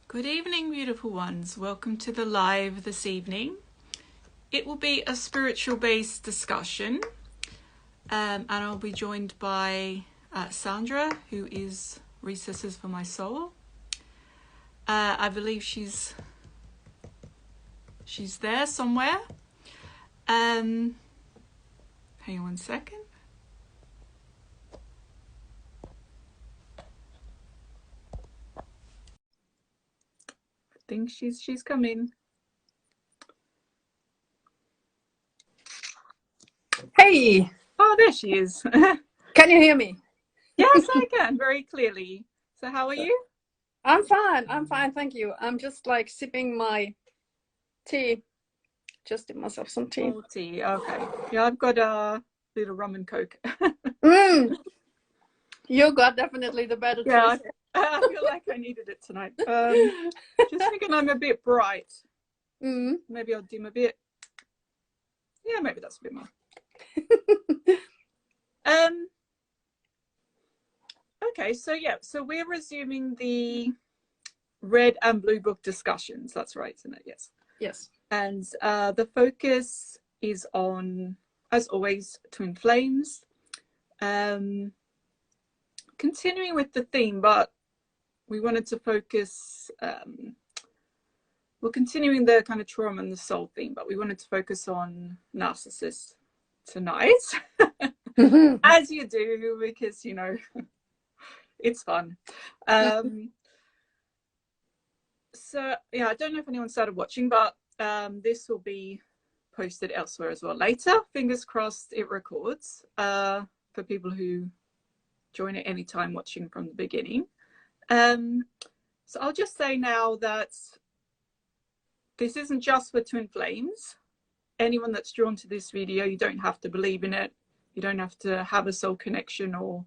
Good evening, beautiful ones. Welcome to the live this evening. It will be a spiritual-based discussion, and I'll be joined by Sandra, who is Recesses for My Soul. I believe she's there somewhere. Hang on one second. I think she's coming. Hey! Oh, there she is. Can you hear me? Yes, I can, very clearly. So how are you? I'm fine, thank you. I'm just like sipping my tea. Just did myself some tea. Oh, tea, okay. Yeah, I've got a little rum and coke. You got definitely the better Yeah, choice. I feel like I needed it tonight. Just thinking I'm a bit bright. Maybe I'll dim a bit. Yeah, maybe that's a bit more. Okay, so we're resuming the red and blue book discussions. That's right, isn't it? Yes. Yes. And the focus is on, as always, twin flames. Continuing with the theme, but we wanted to focus, we're continuing the kind of trauma and the soul theme, but we wanted to focus on narcissists tonight, as you do, because, you know, it's fun. So, yeah, I don't know if anyone started watching, but this will be posted elsewhere as well later. Fingers crossed it records for people who join at any time watching from the beginning. So I'll just say now that this isn't just for twin flames. Anyone that's drawn to this video, you don't have to believe in it. You don't have to have a soul connection or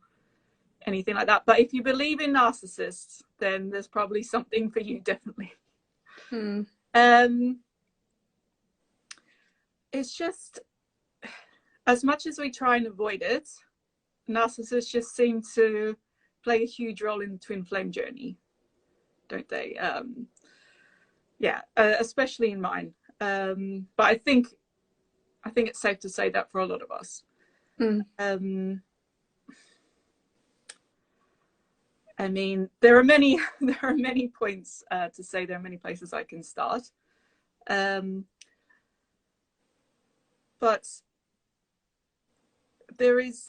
anything like that. But if you believe in narcissists, then there's probably something for you, definitely. It's just, as much as we try and avoid it, narcissists just seem to play a huge role in the twin flame journey, don't they? Yeah, especially in mine. But I think it's safe to say that for a lot of us. I mean, there are many points to say. There are many places I can start, but there is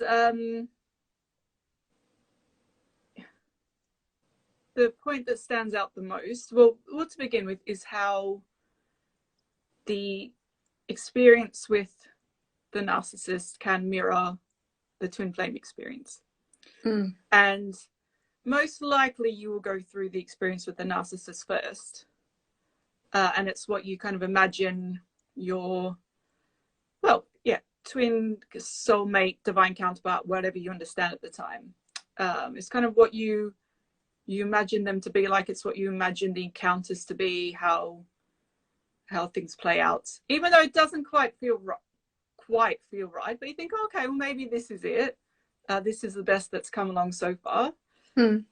the point that stands out the most. Well, to begin with is how the experience with the narcissist can mirror the twin flame experience. And most likely you will go through the experience with the narcissist first. And it's what you kind of imagine your, well, yeah, twin, soulmate, divine counterpart, whatever you understand at the time. It's kind of what you imagine them to be like. It's what you imagine the encounters to be, how things play out, even though it doesn't quite feel right, but you think, okay, well, maybe this is it. This is the best that's come along so far. But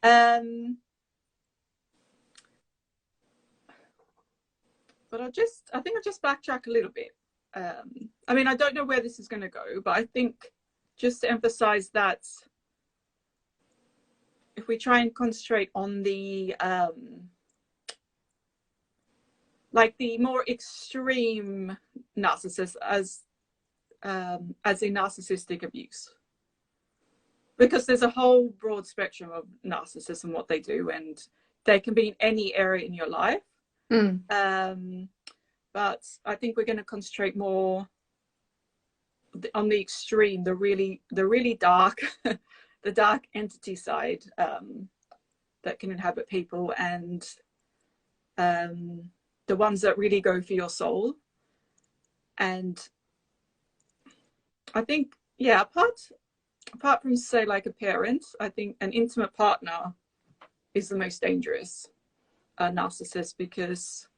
I think I'll just backtrack a little bit. I mean, I don't know where this is going to go, but I think just to emphasize that if we try and concentrate on the like the more extreme narcissist as a narcissistic abuse, because there's a whole broad spectrum of narcissists and what they do, and they can be in any area in your life. But I think we're going to concentrate more on the extreme, the really dark, the dark entity side that can inhabit people, and the ones that really go for your soul. And I think, yeah, apart from, say, like a parent, I think an intimate partner is the most dangerous narcissist, because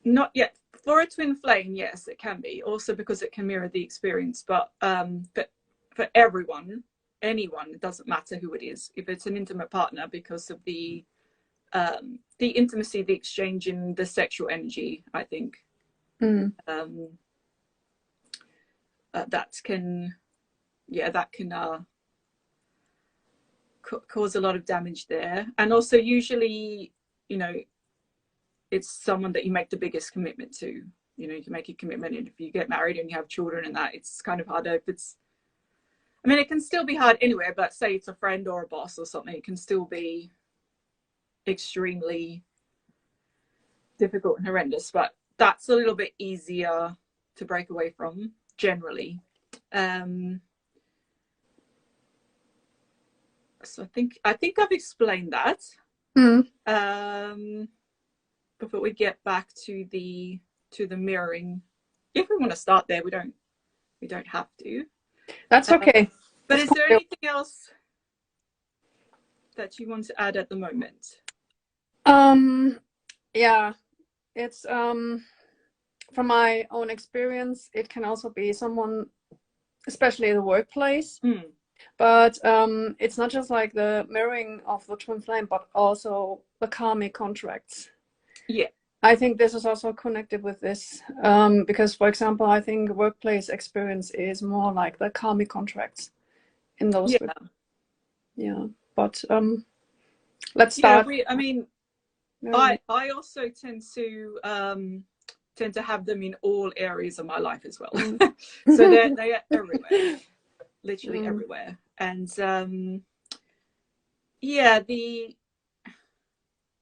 not yet for a twin flame, yes, it can be, also because it can mirror the experience, but for everyone anyone, it doesn't matter who it is, if it's an intimate partner, because of the intimacy, the exchange in the sexual energy, I think. That can cause a lot of damage there. And also usually, you know, it's someone that you make the biggest commitment to. You know, you can make a commitment, and if you get married and you have children and that, it's kind of harder. If it's, I mean, it can still be hard anywhere, but say it's a friend or a boss or something, it can still be extremely difficult and horrendous. But that's a little bit easier to break away from generally. So I think I've explained that. Before we get back to the mirroring, if we want to start there, we don't have to. That's okay. But is there anything else that you want to add at the moment? Yeah, it's from my own experience, it can also be someone, especially in the workplace. But it's not just like the mirroring of the twin flame, but also the karmic contracts. Yeah, I think this is also connected with this, because, for example, I think workplace experience is more like the karmic contracts in those. Yeah, but let's start. Yeah, I also tend to have them in all areas of my life as well. So they are everywhere, literally everywhere. And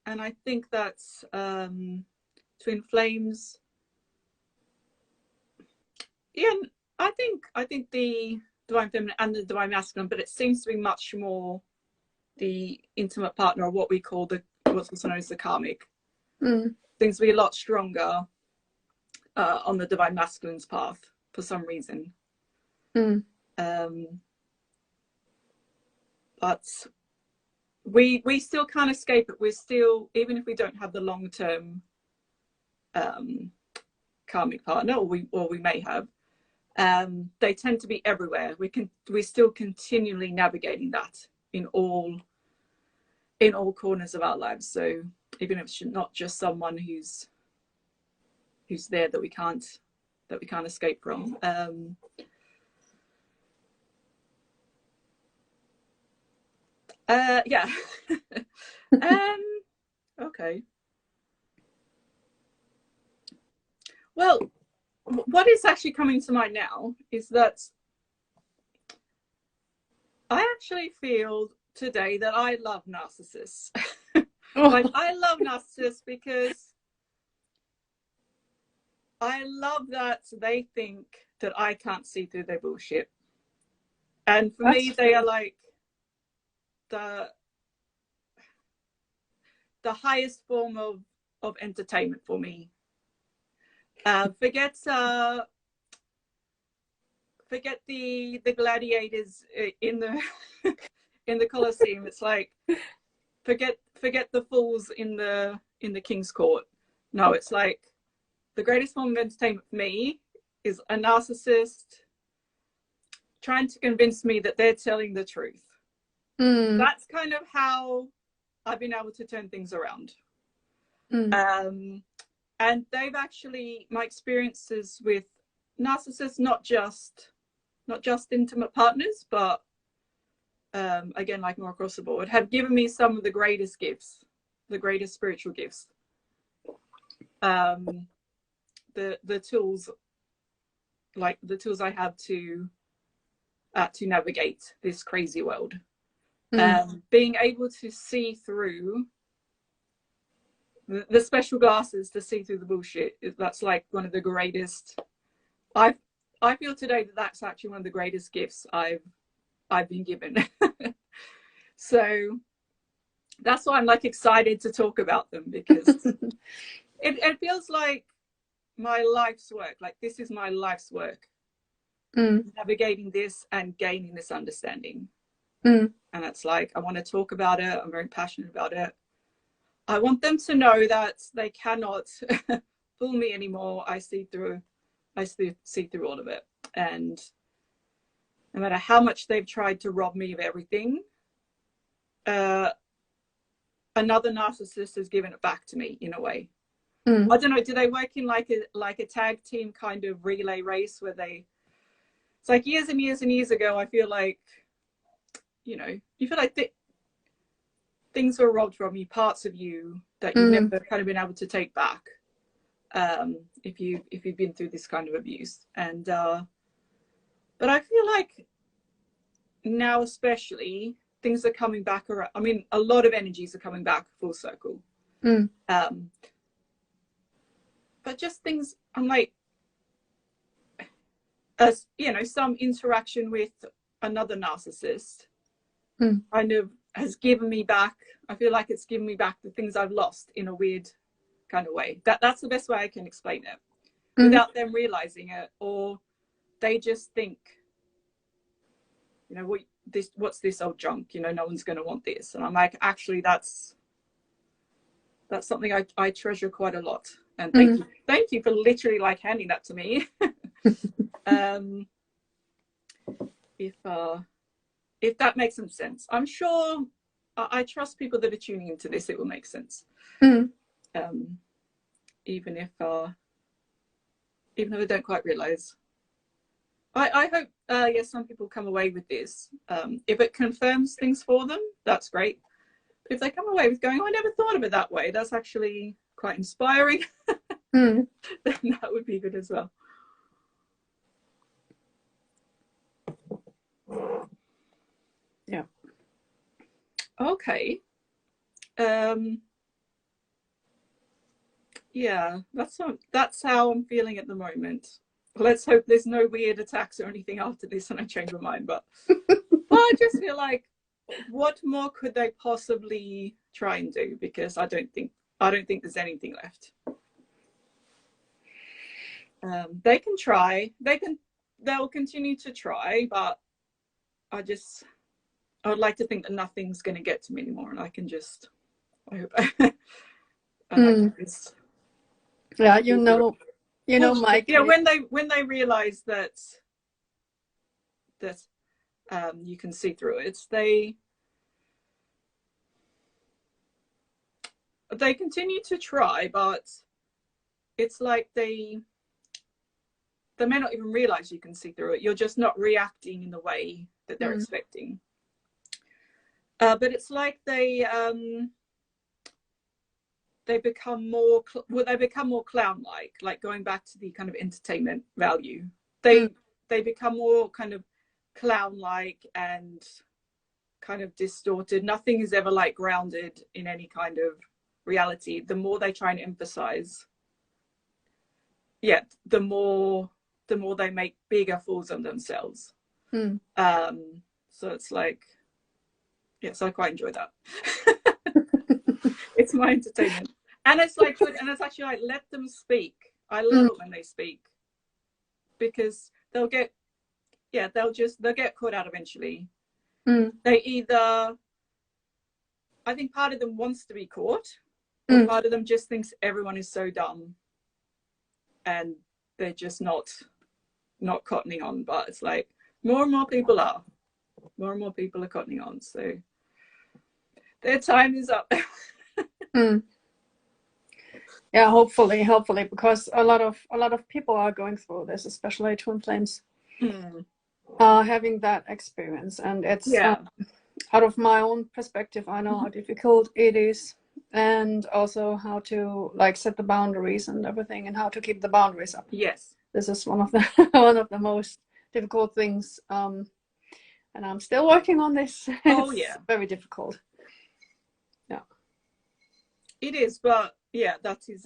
and I think that's twin flames. Yeah, I think the divine feminine and the divine masculine, but it seems to be much more the intimate partner, or what we call what's also known as the karmic. Seems to be a lot stronger on the divine masculine's path for some reason. But we still can't escape it. We're still, even if we don't have the long-term karmic partner, or we may have, they tend to be everywhere. We're still continually navigating that in all corners of our lives. So even if it's not just someone who's there that we can't escape from. Yeah. Okay. Well, what is actually coming to mind now is that I actually feel today that I love narcissists. Like, I love narcissists because I love that they think that I can't see through their bullshit. And for me, they are like the highest form of entertainment for me. Forget the gladiators in the in the Colosseum. It's like forget the fools in the king's court. No, it's like the greatest form of entertainment for me is a narcissist trying to convince me that they're telling the truth. That's kind of how I've been able to turn things around. And they've actually, my experiences with narcissists, not just intimate partners, but again, like more across the board, have given me some of the greatest gifts, the greatest spiritual gifts. The tools, like the tools I have to navigate this crazy world. Being able to see through the special glasses to see through the bullshit, that's like one of the greatest. I feel today that that's actually one of the greatest gifts I've been given. So that's why I'm like excited to talk about them, because it feels like my life's work. Like, this is my life's work, navigating this and gaining this understanding. And it's like, I want to talk about it. I'm very passionate about it. I want them to know that they cannot fool me anymore. I see through all of it. And no matter how much they've tried to rob me of everything, another narcissist has given it back to me in a way. I don't know, do they work in like a tag team kind of relay race where it's like years and years and years ago, I feel like, you know, you feel like things were robbed from you, parts of you that you've never kind of been able to take back, if you've been through this kind of abuse. And but I feel like now especially things are coming back around. I mean, a lot of energies are coming back full circle. But just things, I'm like, as you know, some interaction with another narcissist kind of has given me back, I feel like it's given me back the things I've lost in a weird kind of way. That's the best way I can explain it, without them realizing it, or they just think, you know, what's this old junk, you know, no one's going to want this. And I'm like, actually, that's something I treasure quite a lot. And thank you for literally like handing that to me. If that makes some sense, I'm sure I trust people that are tuning into this, it will make sense. Even if they don't quite realize. I hope yes, some people come away with this. If it confirms things for them, that's great. If they come away with going, oh, I never thought of it that way, that's actually quite inspiring, then that would be good as well. Yeah. Okay. Yeah, that's how I'm feeling at the moment. Let's hope there's no weird attacks or anything after this and I change my mind. But I just feel like, what more could they possibly try and do? Because I don't think there's anything left. They can try. They'll continue to try, but I would like to think that nothing's going to get to me anymore, and I can just. I hope. Yeah, you know, Mike. Yeah, when they realize that you can see through it, they continue to try, but it's like they may not even realize you can see through it. You're just not reacting in the way that they're expecting. But it's like they become more clown-like, like going back to the kind of entertainment value. They become more kind of clown-like and kind of distorted. Nothing is ever like grounded in any kind of reality. The more they try and emphasize, the more they make bigger fools of themselves. So it's like, yes, I quite enjoy that. It's my entertainment, and it's like good, and it's actually like, let them speak. I love it when they speak, because they'll get caught out eventually. They either, I think part of them wants to be caught, or part of them just thinks everyone is so dumb and they're just not cottoning on. But it's like more and more people are cottoning on, so their time is up. Yeah, hopefully, because a lot of people are going through this, especially twin flames, having that experience. And it's out of my own perspective, I know how difficult it is, and also how to like set the boundaries and everything, and how to keep the boundaries up. Yes, this is one of the most difficult things, and I'm still working on this. It's very difficult. Yeah, it is, but that is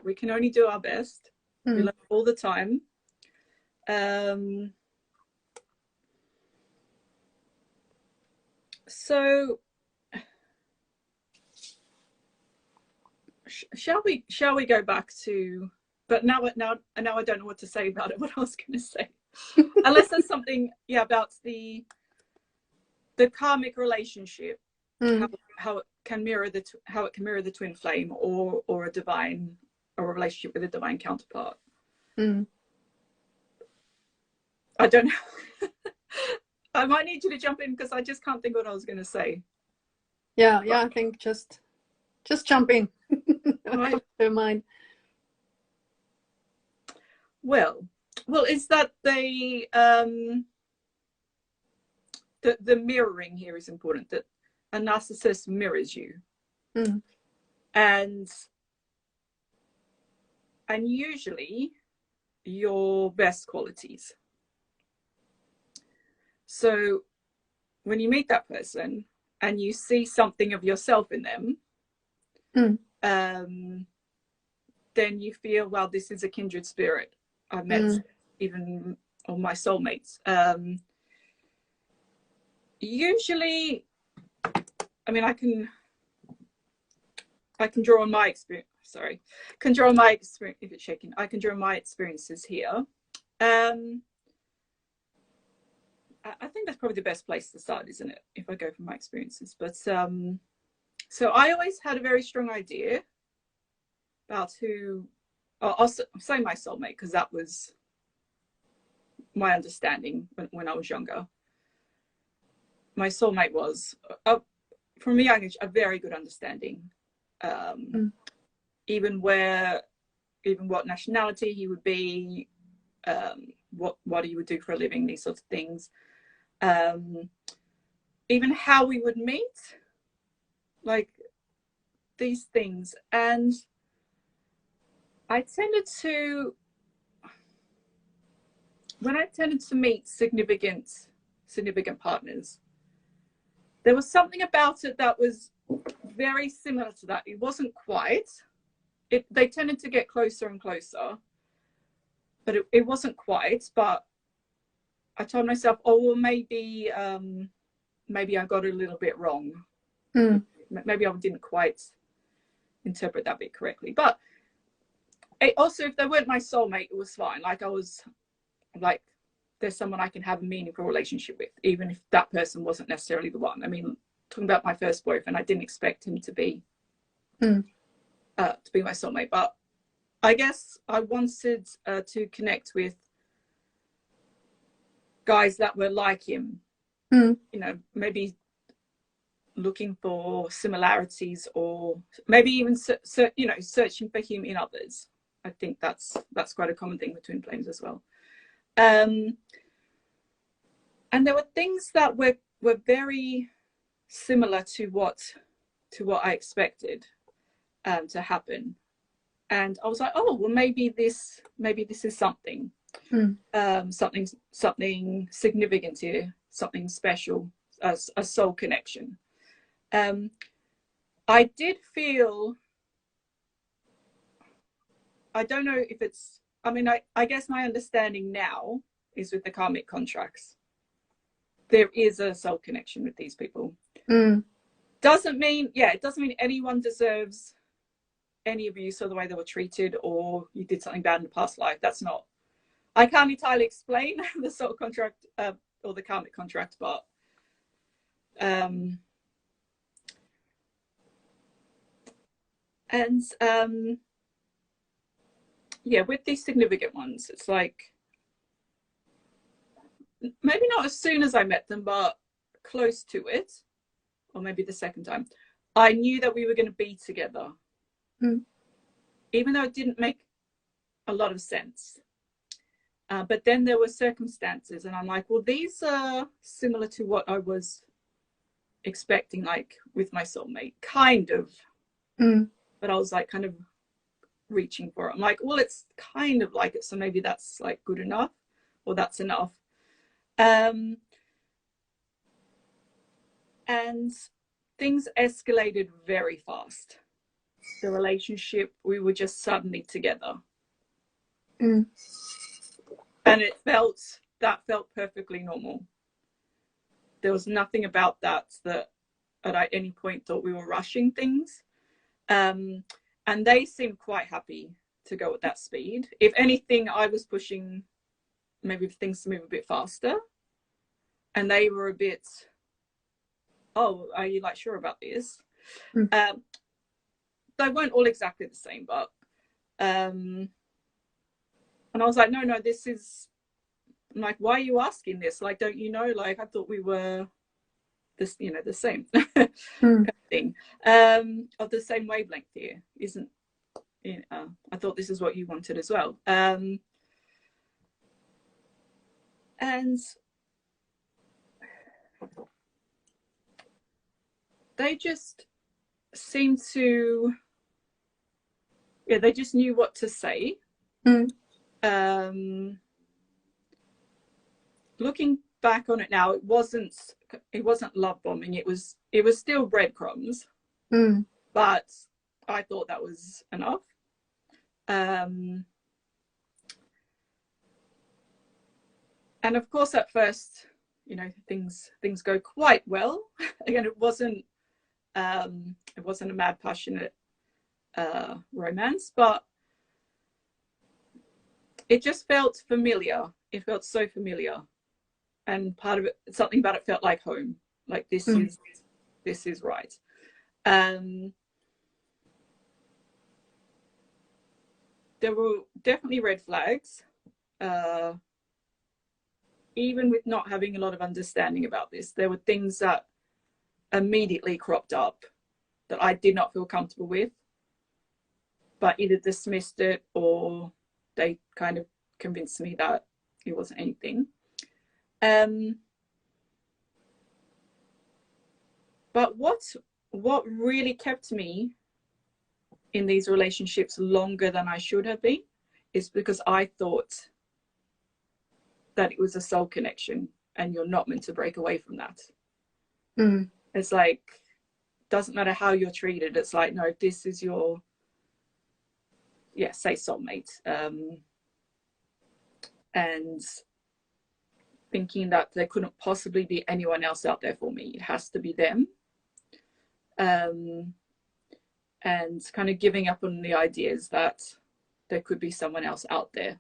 we can only do our best. We learn all the time. So shall we go back to, but now I don't know what to say about it, what I was going to say. Unless there's something about the karmic relationship, how it can mirror the twin flame, or a relationship with a divine counterpart. I don't know. I might need you to jump in because I just can't think what I was going to say. Yeah, I think just jump in. Right. Don't mind. Well, is that the mirroring here is important, that a narcissist mirrors you. And usually your best qualities. So when you meet that person and you see something of yourself in them, then you feel, well, this is a kindred spirit. I've met even all my soulmates. Usually, I mean, I can draw on my experience. Sorry, can draw on my experience. If it's shaking, I can draw on my experiences here. I think that's probably the best place to start, isn't it? If I go from my experiences, but so I always had a very strong idea about who. I'll say my soulmate because that was my understanding when I was younger. My soulmate was, from a young age, a very good understanding. Even what nationality he would be, what he would do for a living, these sorts of things. Even how we would meet, like these things. And I tended to, when I tended to meet significant partners, there was something about it that was very similar to that. It wasn't quite. They tended to get closer and closer, but it wasn't quite. But I told myself, oh, well, maybe I got it a little bit wrong. Maybe I didn't quite interpret that bit correctly. But also, if they weren't my soulmate, it was fine. Like, I was like, there's someone I can have a meaningful relationship with, even if that person wasn't necessarily the one. I mean, talking about my first boyfriend, I didn't expect him to be my soulmate, but I guess I wanted to connect with guys that were like him. You know, maybe looking for similarities, or maybe even searching for him in others. I think that's quite a common thing with twin flames as well. And there were things that were very similar to what I expected to happen. And I was like, oh, well, maybe this is something, something significant here, something special, a soul connection. I did feel, I don't know if it's, I mean, I guess my understanding now is with the karmic contracts, there is a soul connection with these people. Doesn't mean anyone deserves any abuse or the way they were treated, or you did something bad in the past life. That's not, I can't entirely explain the soul contract or the karmic contract, but with these significant ones, it's like, maybe not as soon as I met them, but close to it, or maybe the second time, I knew that we were going to be together, even though it didn't make a lot of sense. But then there were circumstances, and I'm like, well, these are similar to what I was expecting, like with my soulmate, kind of. But I was like kind of reaching for it. I'm like, well, it's kind of like it, so maybe that's like good enough, or that's enough. And things escalated very fast. The relationship, we were just suddenly together. And it felt perfectly normal. There was nothing about that at any point thought we were rushing things. And they seemed quite happy to go at that speed. If anything, I was pushing maybe things to move a bit faster. And they were a bit, oh, are you like sure about this? They weren't all exactly the same, but and I was like, no, this is I'm like, why are you asking this? Like, don't you know? Like, I thought we were this, you know, the same thing, of the same wavelength here, isn't, you know, I thought this is what you wanted as well. And they just seemed to, yeah, they just knew what to say. Looking back on it now, it wasn't love bombing. It was still breadcrumbs, but I thought that was enough. And of course, at first, you know, things go quite well. Again, it wasn't a mad, passionate romance, but it just felt familiar. It felt so familiar, and part of it, something about it felt like home. Like this is right. There were definitely red flags, even with not having a lot of understanding about this. There were things that immediately cropped up that I did not feel comfortable with, but either dismissed it or they kind of convinced me that it wasn't anything. But what really kept me in these relationships longer than I should have been is because I thought that it was a soul connection, and you're not meant to break away from that. It's like, doesn't matter how you're treated. It's like, no, this is your, yeah, say soulmate. And thinking that there couldn't possibly be anyone else out there for me. It has to be them. And kind of giving up on the ideas that there could be someone else out there.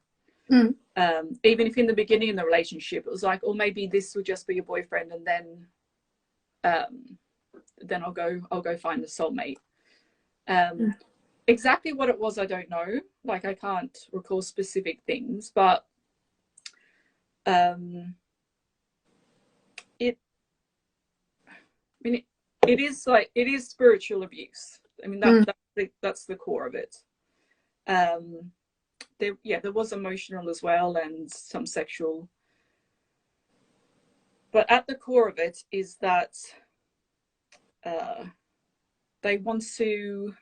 Even if in the beginning of the relationship it was like, or maybe this will just be your boyfriend, and then I'll go find the soulmate. Exactly what it was, I don't know. Like, I can't recall specific things, but it is spiritual abuse. I mean, that's the core of it. There was emotional as well, and some sexual, but at the core of it is that they want to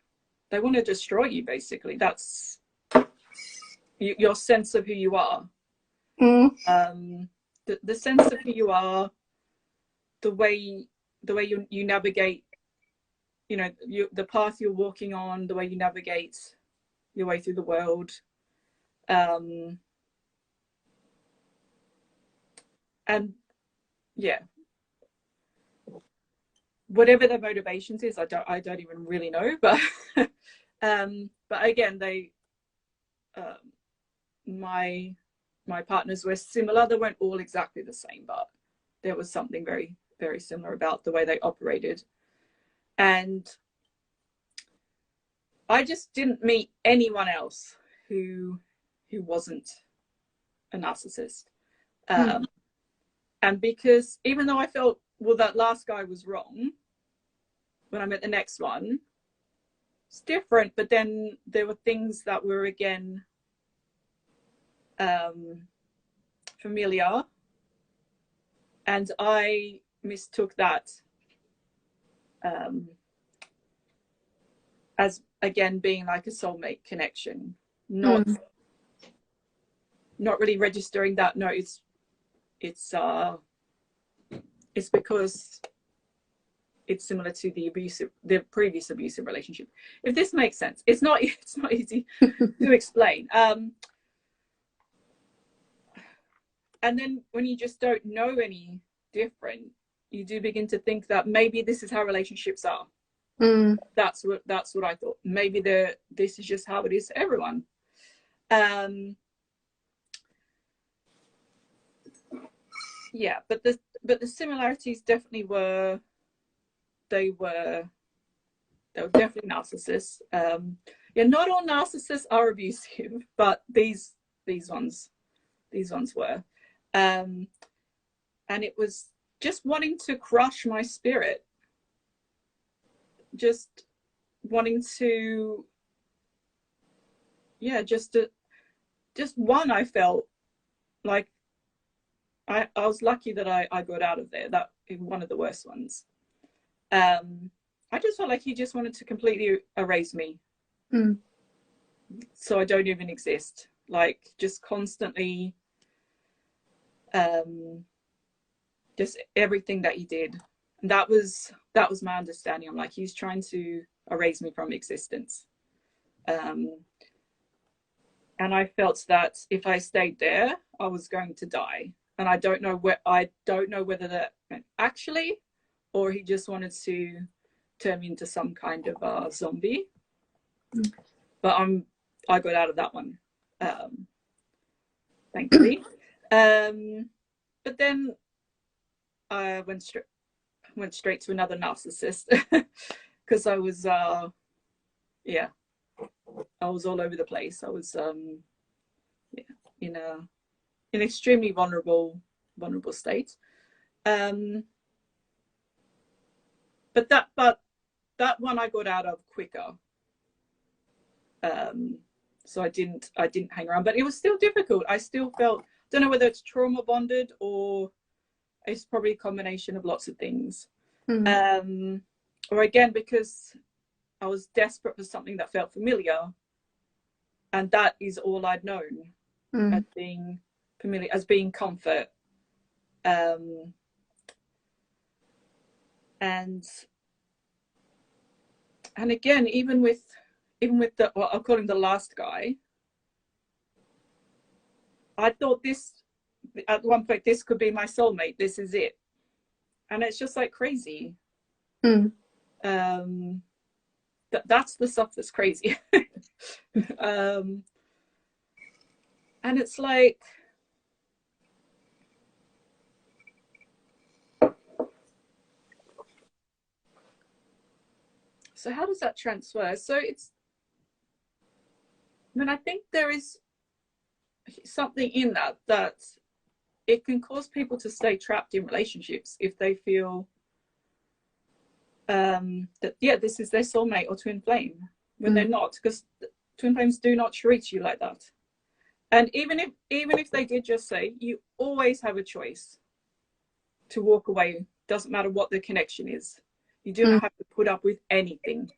destroy you, basically. That's your sense of who you are. The sense of who you are, the way you navigate, you know, the path you're walking on, the way you navigate your way through the world. And yeah, whatever their motivations is, I don't even really know, but again, they my partners were similar. They weren't all exactly the same, but there was something very, very similar about the way they operated. And I just didn't meet anyone else who wasn't a narcissist. And because even though I felt, well, that last guy was wrong, when I met the next one, it's different. But then there were things that were, again, familiar, and I mistook that as, again, being like a soulmate connection, not really registering that. No, it's because it's similar to the previous abusive relationship. If this makes sense, it's not easy to explain. And then when you just don't know any different, you do begin to think that maybe this is how relationships are. That's what I thought. Maybe this is just how it is for everyone. Yeah, but the similarities definitely were, they were definitely narcissists. Yeah, not all narcissists are abusive, but these ones were. And it was just wanting to crush my spirit, just wanting to, yeah, just one. I felt like I was lucky that I got out of there. That one of the worst ones. I just felt like he just wanted to completely erase me, so I don't even exist. Like just constantly, just everything that he did. And that was my understanding. I'm like, he's trying to erase me from existence. And I felt that if I stayed there, I was going to die. And I don't know whether that actually, or he just wanted to turn me into some kind of zombie. But I got out of that one, thankfully. But then I went straight to another narcissist because I was I was all over the place. I was in an extremely vulnerable state. But that one I got out of quicker. So I didn't hang around, but it was still difficult. I still felt, don't know whether it's trauma bonded or it's probably a combination of lots of things. Or again, because I was desperate for something that felt familiar, and that is all I'd known as being familiar, as being comfort. And again, even with the, well, I'll call him the last guy, I thought this, at one point, this could be my soulmate. This is it. And it's just like crazy. That's the stuff that's crazy. And it's like, so how does that transfer? So it's, I mean, I think there is something in that it can cause people to stay trapped in relationships if they feel that, yeah, this is their soulmate or twin flame, when they're not, because twin flames do not treat you like that. And even if they did just say, you always have a choice to walk away, doesn't matter what the connection is. You do not have to put up with anything.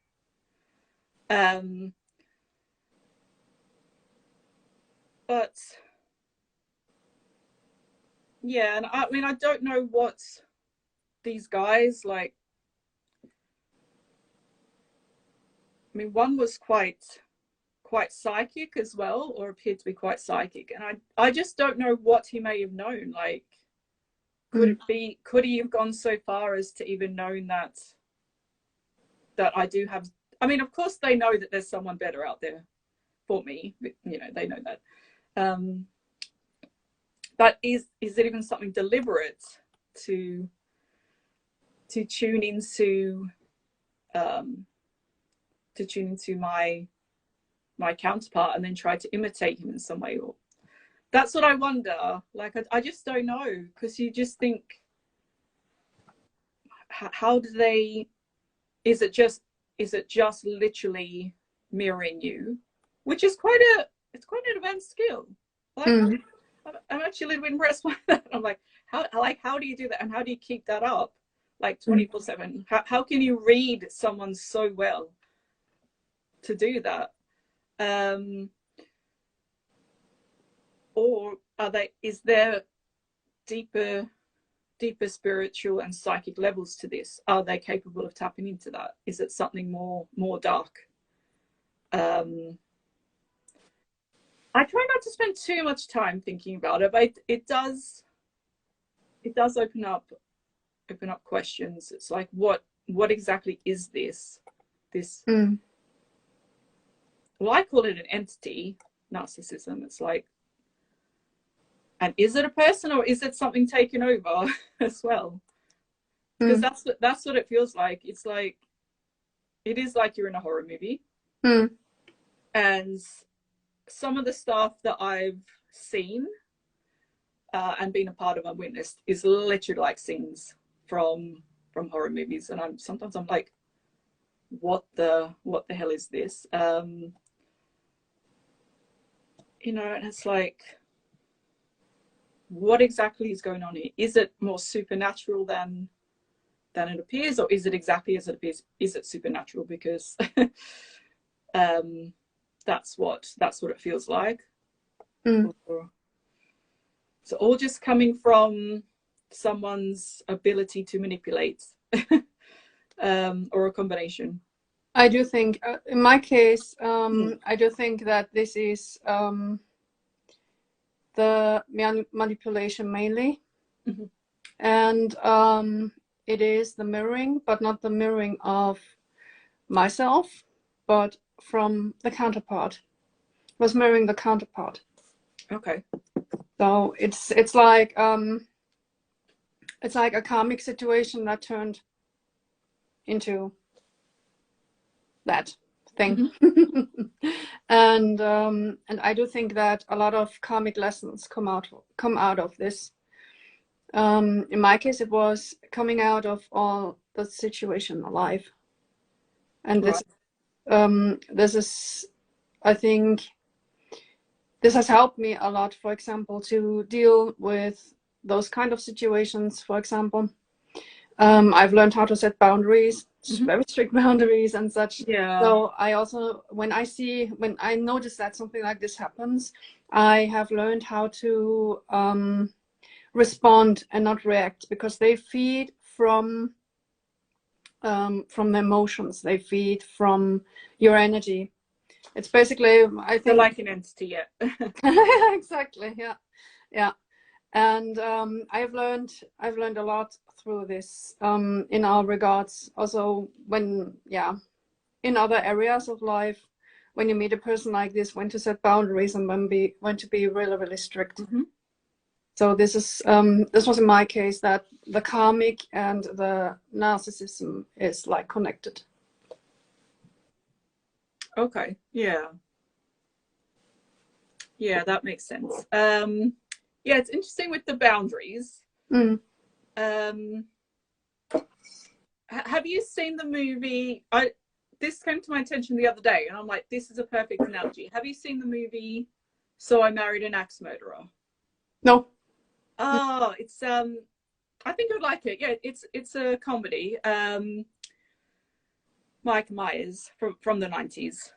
But yeah, and I mean, I don't know what these guys like. I mean, one was quite psychic as well, or appeared to be quite psychic, and I just don't know what he may have known. Like, could he have gone so far as to even known that I do have, I mean, of course they know that there's someone better out there for me, you know, they know that. But is it even something deliberate to tune into my counterpart and then try to imitate him in some way? Or that's what I wonder. Like, I just don't know, because you just think, how do they, is it just literally mirroring you, which is quite an advanced skill. Like, I'm actually a little bit impressed by that. I'm like, how do you do that, and how do you keep that up, like 24/7? How can you read someone so well to do that? Or is there deeper spiritual and psychic levels to this? Are they capable of tapping into that? Is it something more dark? I try not to spend too much time thinking about it, but it does open up questions. It's like, what exactly is this? Well, I call it an entity, narcissism. It's like, and is it a person, or is it something taken over as well? Because that's what it feels like. It's like, it is like you're in a horror movie. And some of the stuff that I've seen, and being a part of Unwitnessed is literally like scenes from horror movies, and sometimes I'm like, what the hell is this? And it's like, what exactly is going on here? Is it more supernatural than it appears, or is it exactly as it appears? Is it supernatural? Because that's what it feels like. So all just coming from someone's ability to manipulate, or a combination. I do think, in my case, I do think that this is the manipulation mainly. Mm-hmm. And it is the mirroring, but not the mirroring of myself, but from the counterpart. It was mirroring the counterpart. Okay. So it's like a karmic situation that turned into that thing. Mm-hmm. And I do think that a lot of karmic lessons come out of this. In my case, it was coming out of all the situation alive, and this is, I think, this has helped me a lot. For example, to deal with those kind of situations. For example, I've learned how to set boundaries, mm-hmm. very strict boundaries and such. Yeah. So I also, when I notice that something like this happens, I have learned how to respond and not react, because they feed from the emotions. They feed from your energy. It's basically, I think, they're like an entity. Yeah. Exactly. Yeah. And I've learned a lot through this, in all regards. Also, when in other areas of life, when you meet a person like this, when to set boundaries and when to be really, really strict. Mm-hmm. So this was in my case that the karmic and the narcissism is like connected. Okay. Yeah, that makes sense. It's interesting with the boundaries. Have you seen the movie? This came to my attention the other day, and I'm like, this is a perfect analogy. Have you seen the movie So I Married an Axe Murderer? No. Oh, it's I think you'd like it. Yeah, it's a comedy. Mike Myers from the 90s.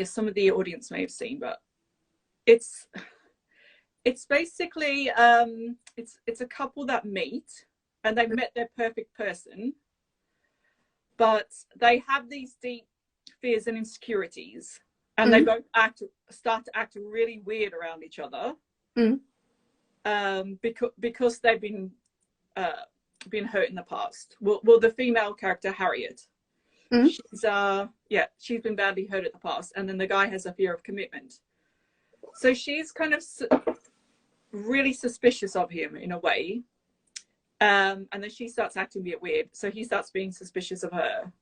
Some of the audience may have seen, but it's basically it's a couple that meet, and they've met their perfect person, but they have these deep fears and insecurities, and they both start to act really weird around each other, because they've been hurt in the past. Well, the female character Harriet, she's been badly hurt in the past, and then the guy has a fear of commitment. So she's kind of really suspicious of him in a way, and then she starts acting a bit weird. So he starts being suspicious of her,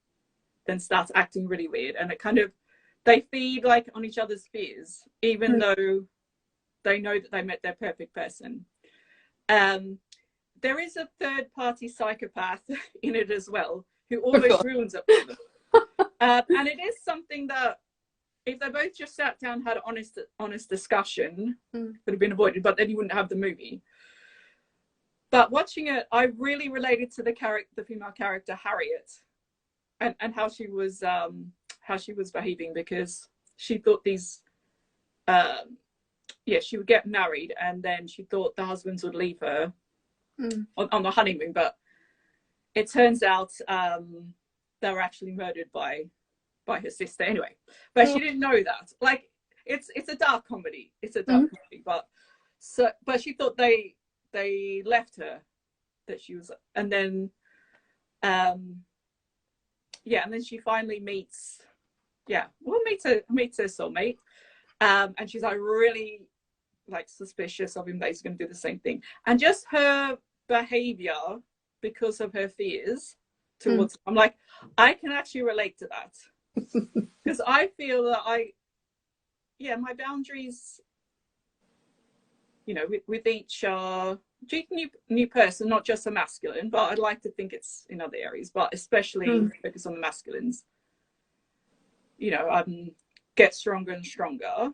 then starts acting really weird, and it kind of, they feed like on each other's fears, even though they know that they met their perfect person. There is a third-party psychopath in it as well, who almost ruins it for them. And it is something that, if they both just sat down, had an honest discussion, could have been avoided, but then you wouldn't have the movie. But watching it, I really related to the female character Harriet, and how she was behaving, because she thought these she would get married, and then she thought the husbands would leave her on the honeymoon, but it turns out they were actually murdered by her sister anyway. But she didn't know that. Like, it's a dark comedy. It's a dark comedy, but she thought they left her, that she was, and then and then she finally meets her soulmate, and she's like really like suspicious of him that he's going to do the same thing, and just her behavior because of her fears towards I'm like, I can actually relate to that, because I feel that my boundaries you know, with each new person, not just a masculine, but I'd like to think it's in other areas, but especially focus on the masculines, you know, get stronger and stronger.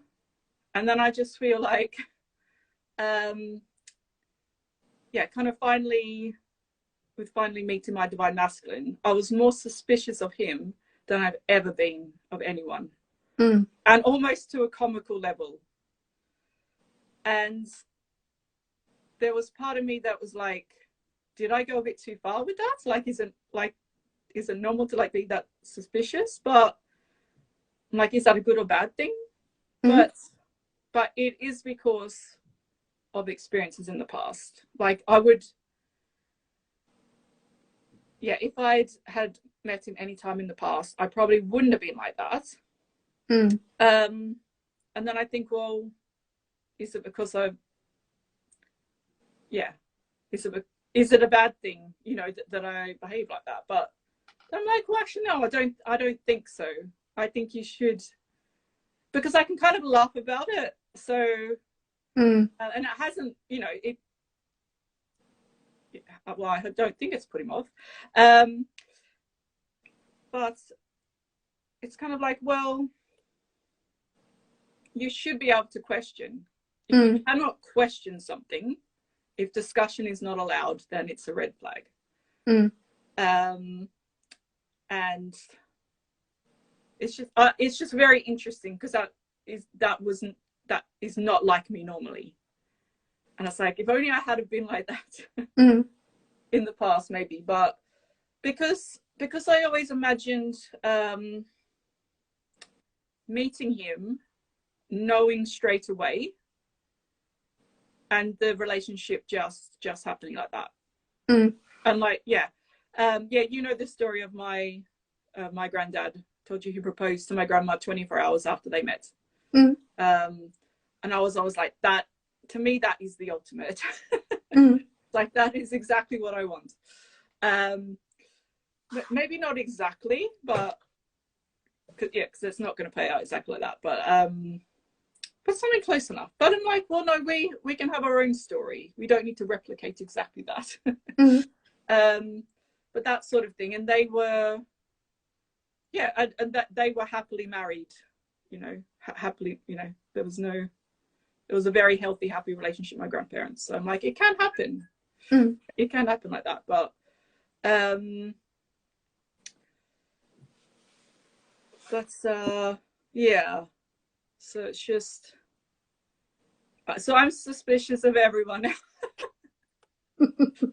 And then I just feel like, kind of finally meeting my divine masculine, I was more suspicious of him than I've ever been of anyone. And almost to a comical level. And there was part of me that was like, did I go a bit too far with that? Like, is it normal to like be that suspicious? But like, is that a good or bad thing? But it is because of experiences in the past. Like I would, if I'd had met him any time in the past, I probably wouldn't have been like that. And then I think, well, is it because is it a bad thing, you know, that I behave like that? But I'm like, well, actually, no, I don't think so. I think you should, because I can kind of laugh about it. So, and it hasn't, you know, well, I don't think it's put him off. But it's kind of like, well, you should be able to question. If you cannot question something, if discussion is not allowed, then it's a red flag. And it's just very interesting, because that is not like me normally. And it's like, if only I had been like that in the past, maybe. But because I always imagined meeting him, knowing straight away, and the relationship just happening like that. And like, you know the story of my granddad. Told you he proposed to my grandma 24 hours after they met. And I was always like, that to me, that is the ultimate. Like, that is exactly what I want. Maybe not exactly, but because it's not going to play out exactly like that, but something close enough. But I'm like, well, no, we can have our own story. We don't need to replicate exactly that. But that sort of thing. And they were, and that they were happily married, you know, happily, you know, there was a very healthy, happy relationship with my grandparents. So I'm like, it can happen. It can happen like that. But that's so it's just, so I'm suspicious of everyone. So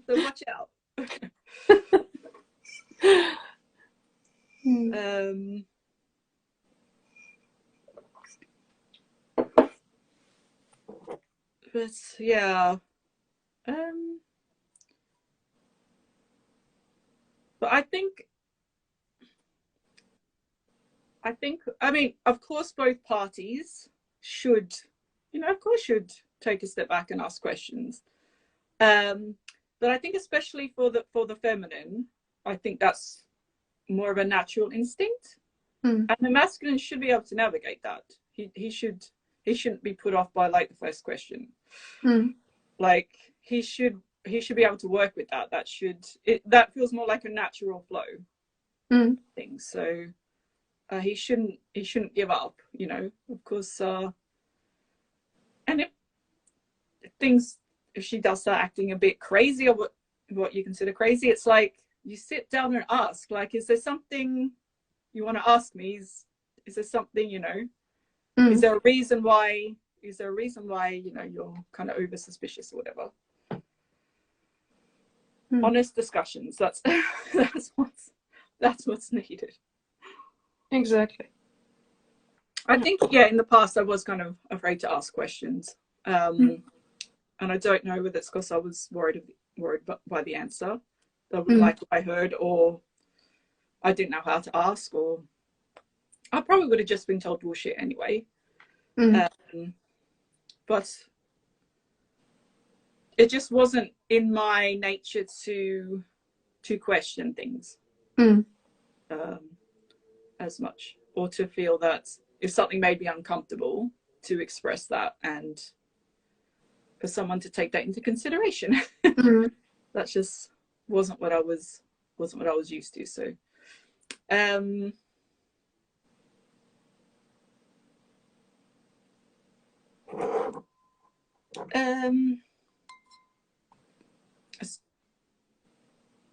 watch out. But yeah, but I mean, of course, both parties should, you know, of course, should take a step back and ask questions. But I think especially for the feminine, I think that's more of a natural instinct. And the masculine should be able to navigate that. He shouldn't be put off by like the first question. Like he should be able to work with that. That feels more like a natural flow thing. So he shouldn't give up, you know, of course. And if she does start acting a bit crazy, or what you consider crazy, it's like you sit down and ask, like, is there something you want to ask me? Is there something, you know, is there a reason why, you know, you're kind of over suspicious or whatever? Honest discussions, that's what's needed. Exactly. I think, in the past I was kind of afraid to ask questions. And I don't know whether it's because I was worried by the answer that I would like what I heard, or I didn't know how to ask, or I probably would have just been told bullshit anyway. But it just wasn't in my nature to question things as much, or to feel that if something made me uncomfortable, to express that and for someone to take that into consideration. Mm-hmm. That just wasn't what I was used to. So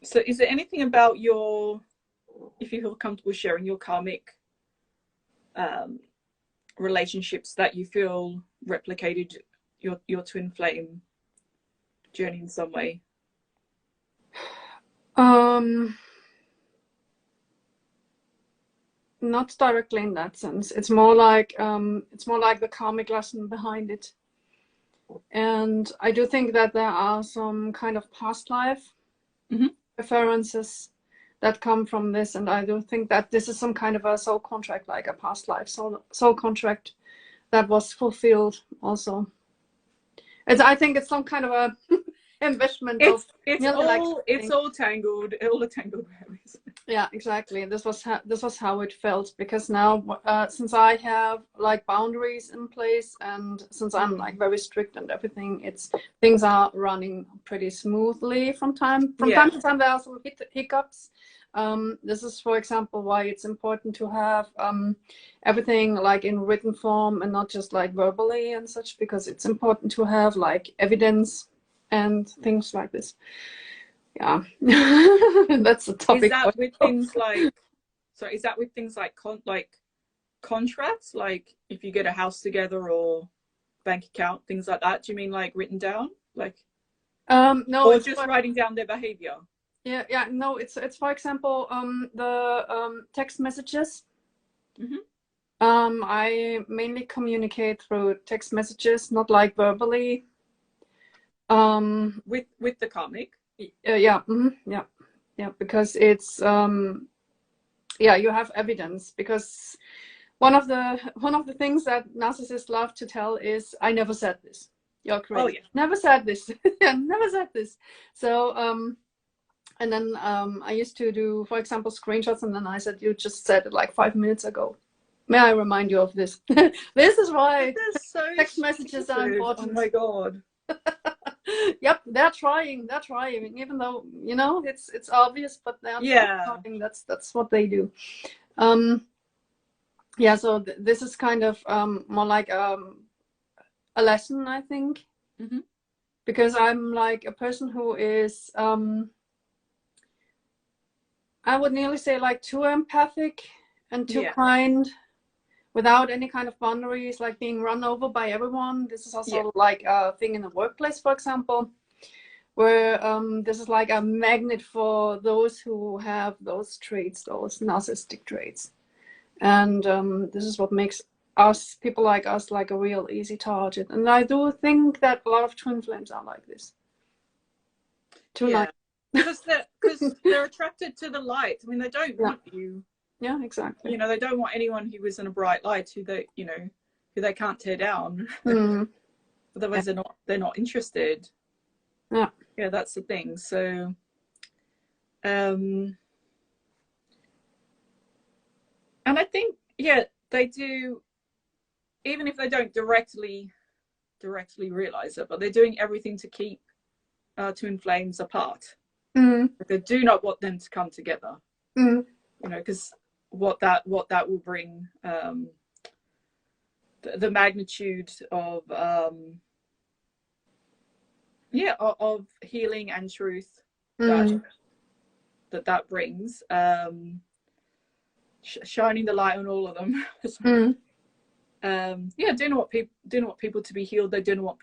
so is there anything about your, if you feel comfortable sharing, your karmic relationships that you feel replicated your twin flame journey in some way? Not directly in that sense. It's more like the karmic lesson behind it. And I do think that there are some kind of past life references that come from this, and I do think that this is some kind of a soul contract, like a past life soul contract that was fulfilled also. I think it's some kind of a investment. It's all tangled, all a tangled web. Yeah, exactly. This was how it felt, because now since I have like boundaries in place, and since I'm like very strict and everything, things are running pretty smoothly from time to time. There are some hiccups. This is, for example, why it's important to have everything like in written form and not just like verbally and such, because it's important to have like evidence and things like this. Yeah. That's a topic. Is that with things like, sorry, is that with things like contracts, like if you get a house together or bank account, things like that? Do you mean like written down, like no, or just writing down their behavior? Yeah, no, it's for example the text messages. I mainly communicate through text messages, not like verbally. With the karmic. Yeah, because it's you have evidence, because one of the things that narcissists love to tell is, I never said this, you're crazy. Oh yeah, never said this. Yeah, never said this. So and then I used to do, for example, screenshots, and then I said, you just said it like 5 minutes ago, may I remind you of this? This is why text messages are important. Oh my god. Yep, they're trying, even though, you know, it's obvious, but they're trying. That's what they do. Yeah, so this is kind of more like a lesson, I think. Because I'm like a person who is I would nearly say like too empathic and too kind, without any kind of boundaries, like being run over by everyone. This is also like a thing in the workplace, for example, where this is like a magnet for those who have those traits, those narcissistic traits. And this is what makes us, people like us, like a real easy target. And I do think that a lot of twin flames are like this. Because they're attracted to the light. I mean, they don't want you. Yeah, exactly. You know, they don't want anyone who isn't a bright light, who they can't tear down. Otherwise, they're not interested. Yeah, that's the thing. So, and I think they do, even if they don't directly realize it, but they're doing everything to keep twin flames apart. They do not want them to come together. You know, because what that will bring, the magnitude of of healing and truth that brings, shining the light on all of them. Do not want people to be healed. They do not want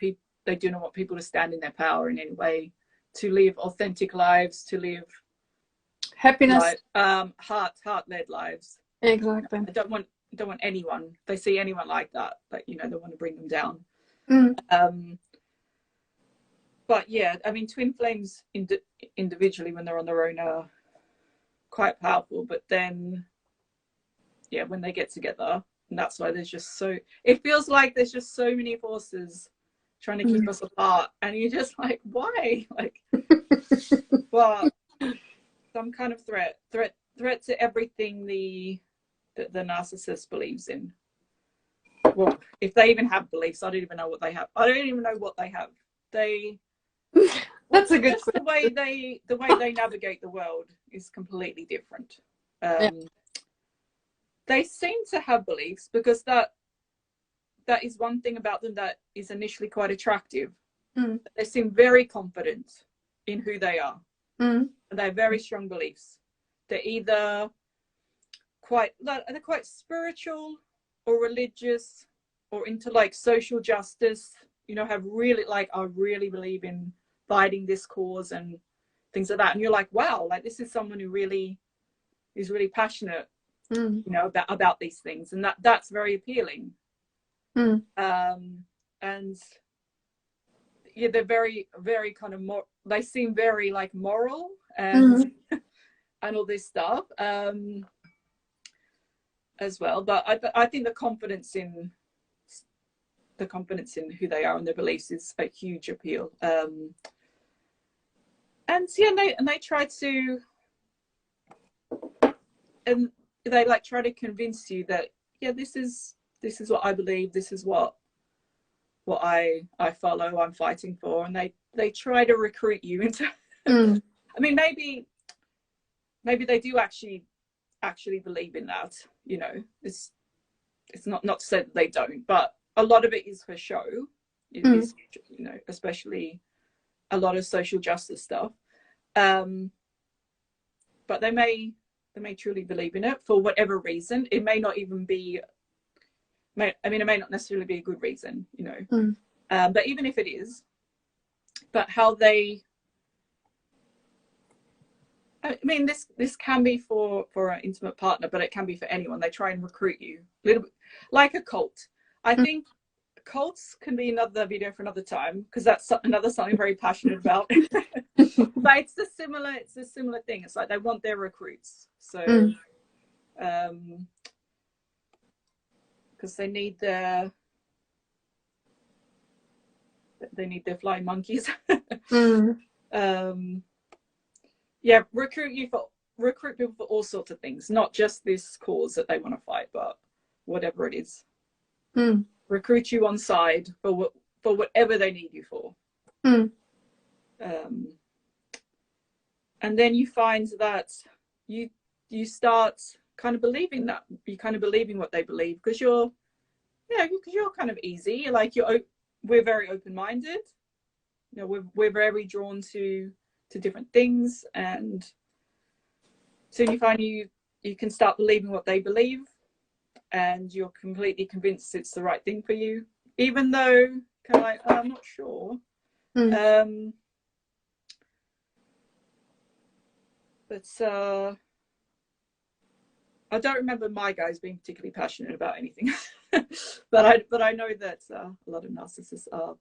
people to stand in their power in any way, to live authentic lives, to live happiness, heart-led lives. Exactly. I don't want anyone, if they see anyone like that, you know, they want to bring them down. But yeah, I mean, twin flames individually, when they're on their own, are quite powerful. But then, when they get together, and that's why it feels like there's just so many forces trying to keep us apart, and you're just like, why? Like, but some kind of threat to everything the narcissist believes in. Well, if they even have beliefs, I don't even know what they have. I don't even know what they have. They That's a good just question. the way they navigate the world is completely different. Yeah. They seem to have beliefs, because that is one thing about them that is initially quite attractive. They seem very confident in who they are. They have very strong beliefs. They're either they're quite spiritual or religious or into like social justice, you know, have really like, I really believe in fighting this cause and things like that. And you're like, wow, like this is someone who really is really passionate, you know, about these things. And that's very appealing. And yeah, they're very, very kind of more, they seem very like moral and and all this stuff as well. But I think the confidence in who they are and their beliefs is a huge appeal. And yeah, and they try to, and they like try to convince you that, yeah, this is what I believe, this is what I follow, I'm fighting for. And they try to recruit you into I mean, maybe they do actually believe in that, you know. It's not to say that they don't, but a lot of it is for show. It is, you know, especially a lot of social justice stuff. But they may truly believe in it for whatever reason. It may not even be, it may not necessarily be a good reason, you know. But even if it is, but how they, I mean, this can be for an intimate partner, but it can be for anyone. They try and recruit you a little bit like a cult. I think cults can be another video for another time, because that's another something I'm very passionate about. But it's a similar thing. It's like they want their recruits, so because they need their flying monkeys. Yeah, recruit people for all sorts of things, not just this cause that they want to fight, but whatever it is. Recruit you on side for whatever they need you for. And then you find that you start kind of believing that. You kind of believing what they believe, because you're kind of easy. You're like, we're very open-minded. You know, we're very drawn to different things, and soon you find you can start believing what they believe, and you're completely convinced it's the right thing for you, even though kind of like, I'm not sure. But I don't remember my guys being particularly passionate about anything. but I know that a lot of narcissists are.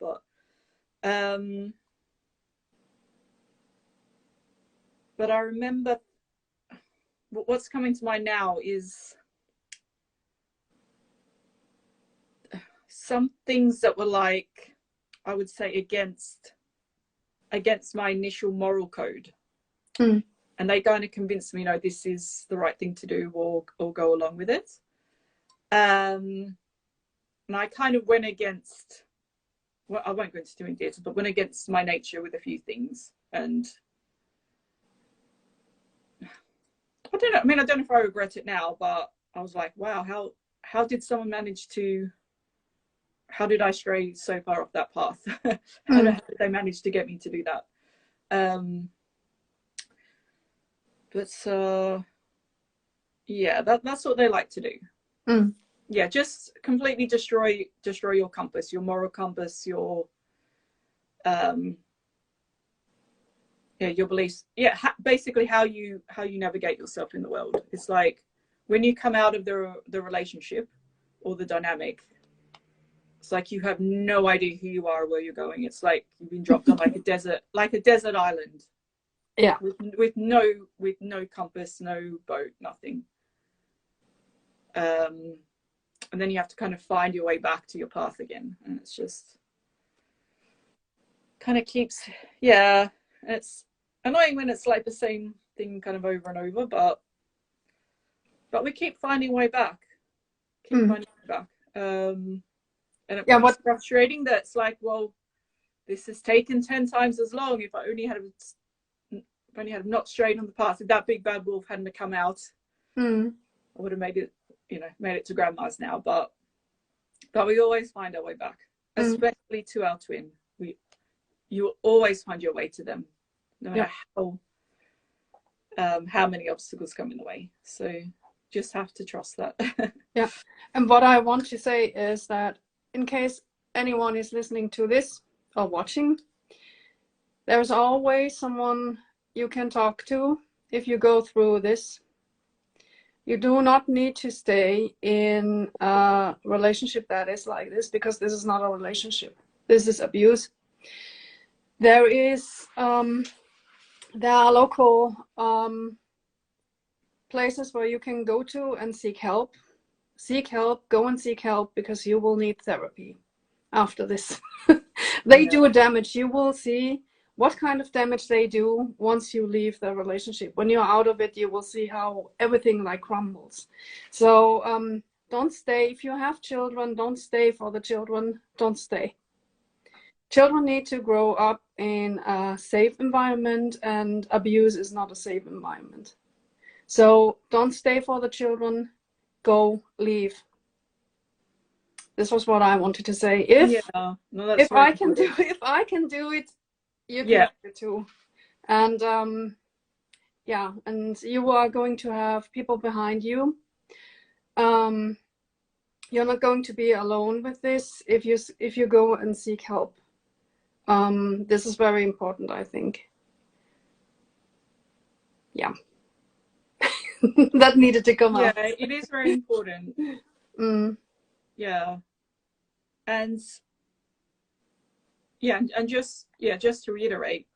But I remember what's coming to mind now is some things that were like, I would say, against my initial moral code. And they kind of convinced me, you know, this is the right thing to do, or go along with it. And I kind of went against, well, I won't go into doing detail, but went against my nature with a few things. And I don't know. I mean, I don't know if I regret it now, but I was like, wow, how did someone manage to, how did I stray so far off that path? How did they manage to get me to do that? But yeah, that's what they like to do. Yeah, just completely destroy your compass, your moral compass, your your beliefs. Yeah, basically how you navigate yourself in the world. It's like when you come out of the relationship or the dynamic, it's like you have no idea who you are, where you're going. It's like you've been dropped on like a desert island. Yeah. With no compass, no boat, nothing. And then you have to kind of find your way back to your path again. And it's just kind of keeps, yeah, it's annoying when it's like the same thing kind of over and over, but we keep finding way back. And what's frustrating, that's like, well, this has taken 10 times as long. If I only had not strayed on the path, if that big bad wolf hadn't come out, I would have made it, made it to grandma's now. But we always find our way back, especially to our twin. You will always find your way to them, no matter how many obstacles come in the way. So just have to trust that. Yeah. And what I want to say is that in case anyone is listening to this or watching, there's always someone you can talk to if you go through this. You do not need to stay in a relationship that is like this, because this is not a relationship. This is abuse. There are local places where you can go to and seek help. Go and seek help, because you will need therapy after this. They do damage. You will see what kind of damage they do once you leave the relationship. When you're out of it, you will see how everything like crumbles. So don't stay. If you have children, don't stay for the children. Don't stay. Children need to grow up in a safe environment, and abuse is not a safe environment. So don't stay for the children. Go, leave. This was what I wanted to say. If I can do it, you can do it too. And and you are going to have people behind you. You're not going to be alone with this if you go and seek help. This is very important, I think. Yeah. That needed to come out. Yeah, it is very important. Yeah. And just to reiterate,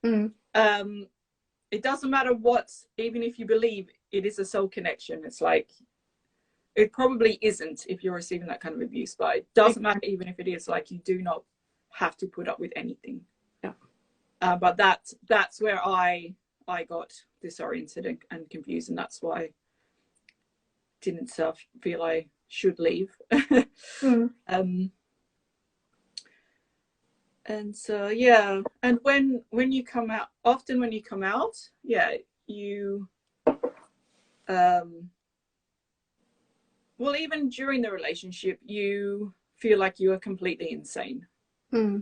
it doesn't matter what, even if you believe it is a soul connection, it's like, it probably isn't if you're receiving that kind of abuse, but it doesn't matter even if it is, like, you do not have to put up with anything. Yeah. But that's where I got disoriented and confused, and that's why I didn't feel I should leave. And so and when you come out, often when you come out, you well, even during the relationship, you feel like you are completely insane. You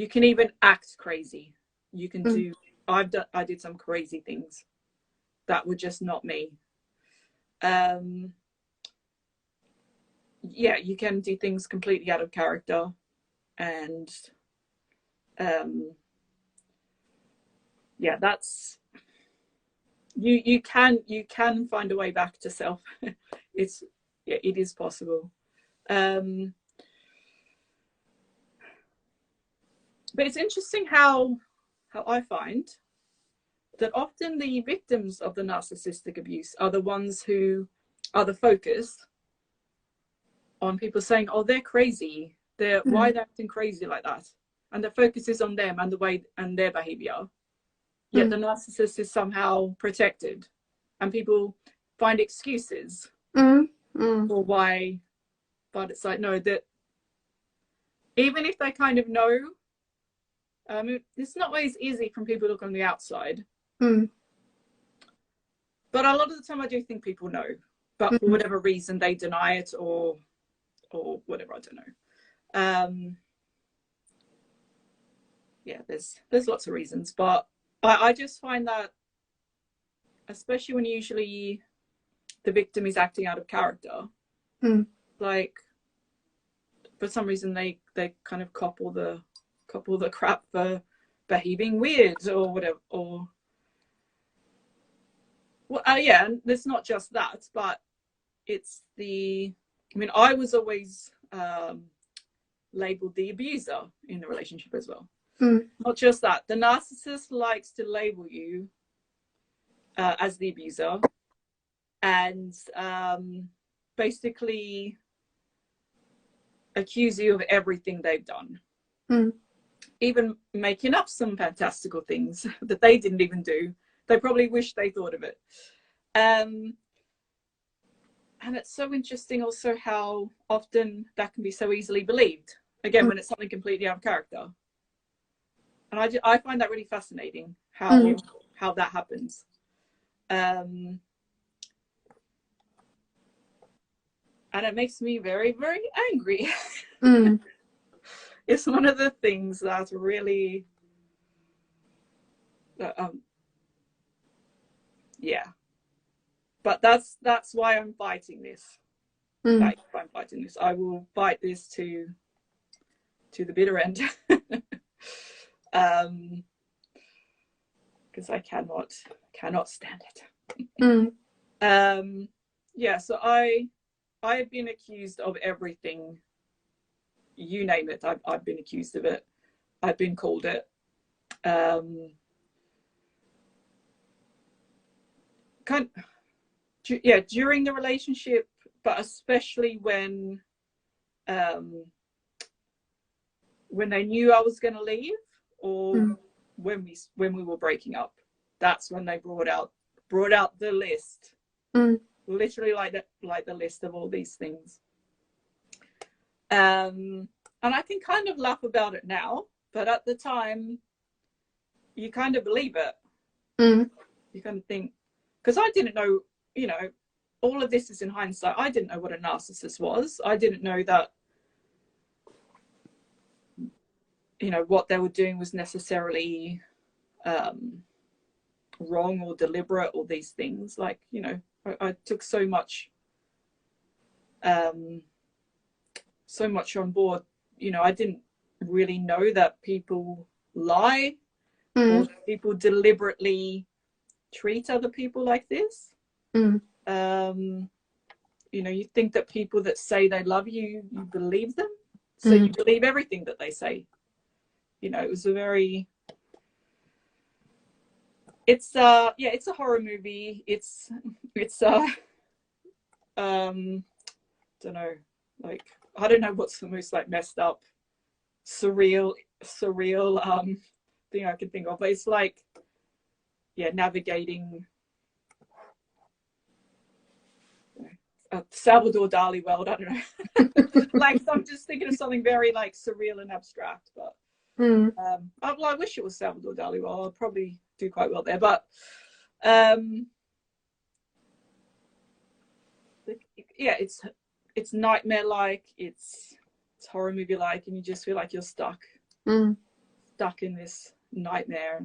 can even act crazy. You can do, I did some crazy things that were just not me. You can do things completely out of character, and that's, you can find a way back to self. It is possible. But it's interesting how I find that often the victims of the narcissistic abuse are the ones who are the focus on people saying, oh, they're crazy. Why they're acting crazy like that? And the focus is on them and the way and their behavior. Yet the narcissist is somehow protected, and people find excuses for why. But it's like, no, that even if they kind of know, it's not always easy from people who look on the outside. But a lot of the time I do think people know, but for whatever reason they deny it or whatever, I don't know. There's lots of reasons, but I just find that, especially when usually the victim is acting out of character, like for some reason they kind of cop all the crap for behaving weird or whatever, or and it's not just that, but it's I was always labeled the abuser in the relationship as well. Not just that, the narcissist likes to label you as the abuser, and basically accuse you of everything they've done, even making up some fantastical things that they didn't even do. They probably wish they thought of it. And it's so interesting also how often that can be so easily believed. again, when it's something completely out of character. And I find that really fascinating how that happens. And it makes me very, very angry. It's one of the things that really, yeah. But that's why I'm fighting this. That's why I'm fighting this. I will fight this to the bitter end. Because I cannot stand it. Yeah, so I have been accused of everything. You name it, I've been accused of it. I've been called it. During the relationship, but especially when they knew I was going to leave, or when we were breaking up. That's when they brought out the list, literally like the list of all these things. And I can kind of laugh about it now, but at the time, you kind of believe it. You kind of think, because I didn't know, you know, all of this is in hindsight. I didn't know what a narcissist was. I didn't know that, you know, what they were doing was necessarily wrong or deliberate, or these things. Like, you know, I took so much on board. You know, I didn't really know that people lie or people deliberately treat other people like this. You know, you think that people that say they love you, you believe them, so you believe everything that they say. You know, it was a very, it's a horror movie. It's don't know, like, I don't know what's the most like messed up surreal thing I can think of, but it's like, yeah, navigating Salvador Dali world. I don't know. Like, I'm just thinking of something very like surreal and abstract, but I wish it was Salvador Dali world. I'll probably do quite well there, but yeah, it's nightmare like, it's horror movie like, and you just feel like you're stuck in this nightmare.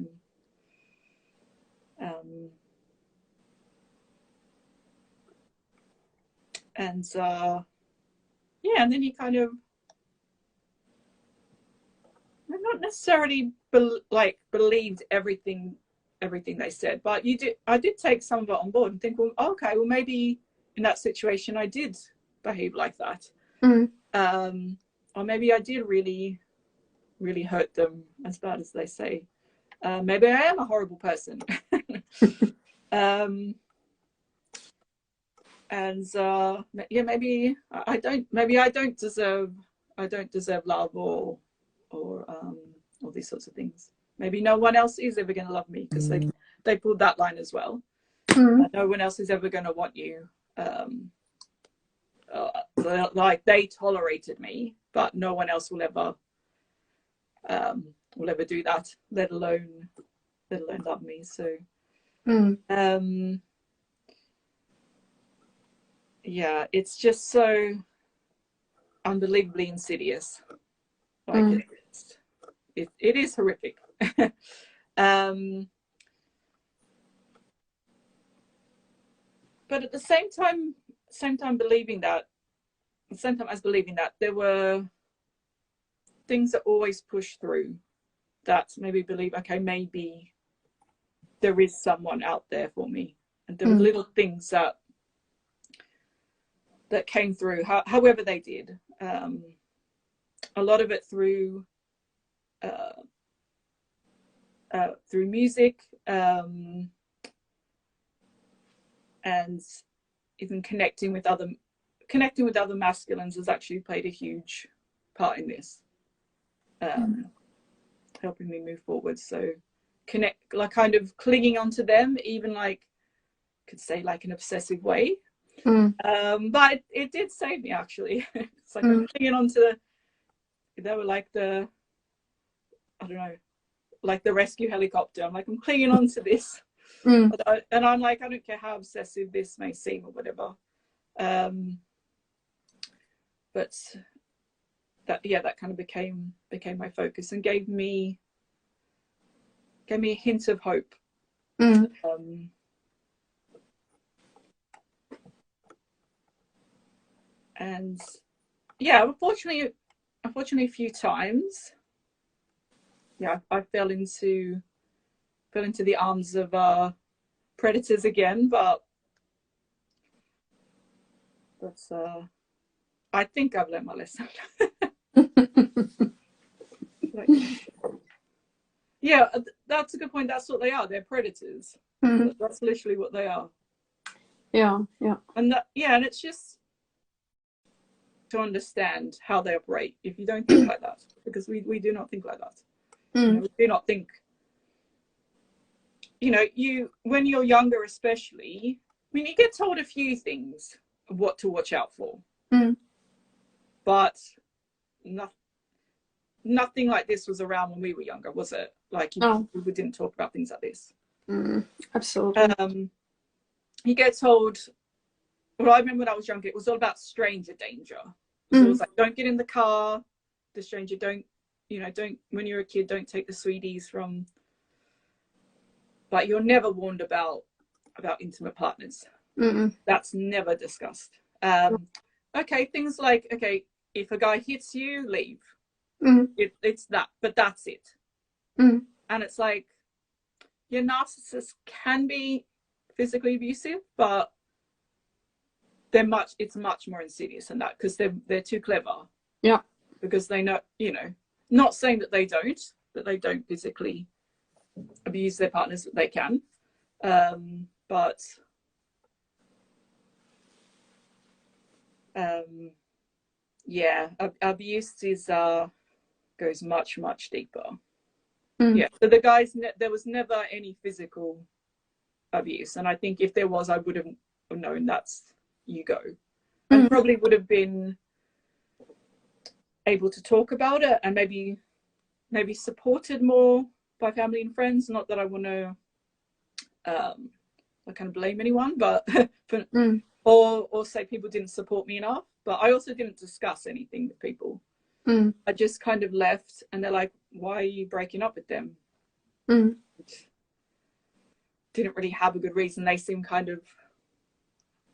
And yeah, and then you kind of not necessarily believed everything they said, but I did take some of it on board and think, well, okay, well, maybe in that situation I did behave like that. Or maybe I did really, really hurt them as bad as they say. Maybe I am a horrible person. And yeah, maybe I don't deserve love or all these sorts of things. Maybe no one else is ever going to love me, because they pulled that line as well. No one else is ever going to want you. Like, they tolerated me, but no one else will ever do that, let alone love me. So yeah, it's just so unbelievably insidious. Like, it is horrific. But at the same time believing that, there were things that always push through, that maybe believe, okay, maybe there is someone out there for me. And there were little things that came through, however they did. A lot of it through music, and even connecting with other masculines has actually played a huge part in this, helping me move forward. So kind of clinging onto them, even like, could say like an obsessive way. But it did save me, actually. It's like I'm clinging onto they were like the, I don't know, like the rescue helicopter. I'm like, I'm clinging on to this. And I'm like, I don't care how obsessive this may seem or whatever. But that kind of became my focus and gave me a hint of hope. And yeah, unfortunately a few times, I fell into the arms of predators again, but I think I've learned my lesson. Yeah, that's a good point. That's what they are. They're predators. That's literally what they are. Yeah. And and it's just to understand how they operate if you don't think like that, because we do not think like that. We do not think, when you're younger especially, I mean, you get told a few things of what to watch out for, but nothing like this was around when we were younger, was it? Like, we didn't talk about things like this. Absolutely. You get told, well, I remember when I was younger, it was all about stranger danger. So it was like, don't get in the car, the stranger, don't, when you're a kid, don't take the sweeties from, but you're never warned about intimate partners. That's never discussed. Okay, things like, okay, if a guy hits you, leave. It's that, but that's it. And it's like, your narcissist can be physically abusive, but it's much more insidious than that, because they're too clever. Yeah. Because they know, not saying that they don't physically abuse their partners, that they can, but abuse goes much, much deeper. So the guys, there was never any physical abuse, and I think if there was, I would have known that's you go, and probably would have been able to talk about it, and maybe supported more by family and friends. Not that I want to I kind of blame anyone, but or say people didn't support me enough. But I also didn't discuss anything with people. I just kind of left, and they're like, why are you breaking up with them? Didn't really have a good reason. They seemed kind of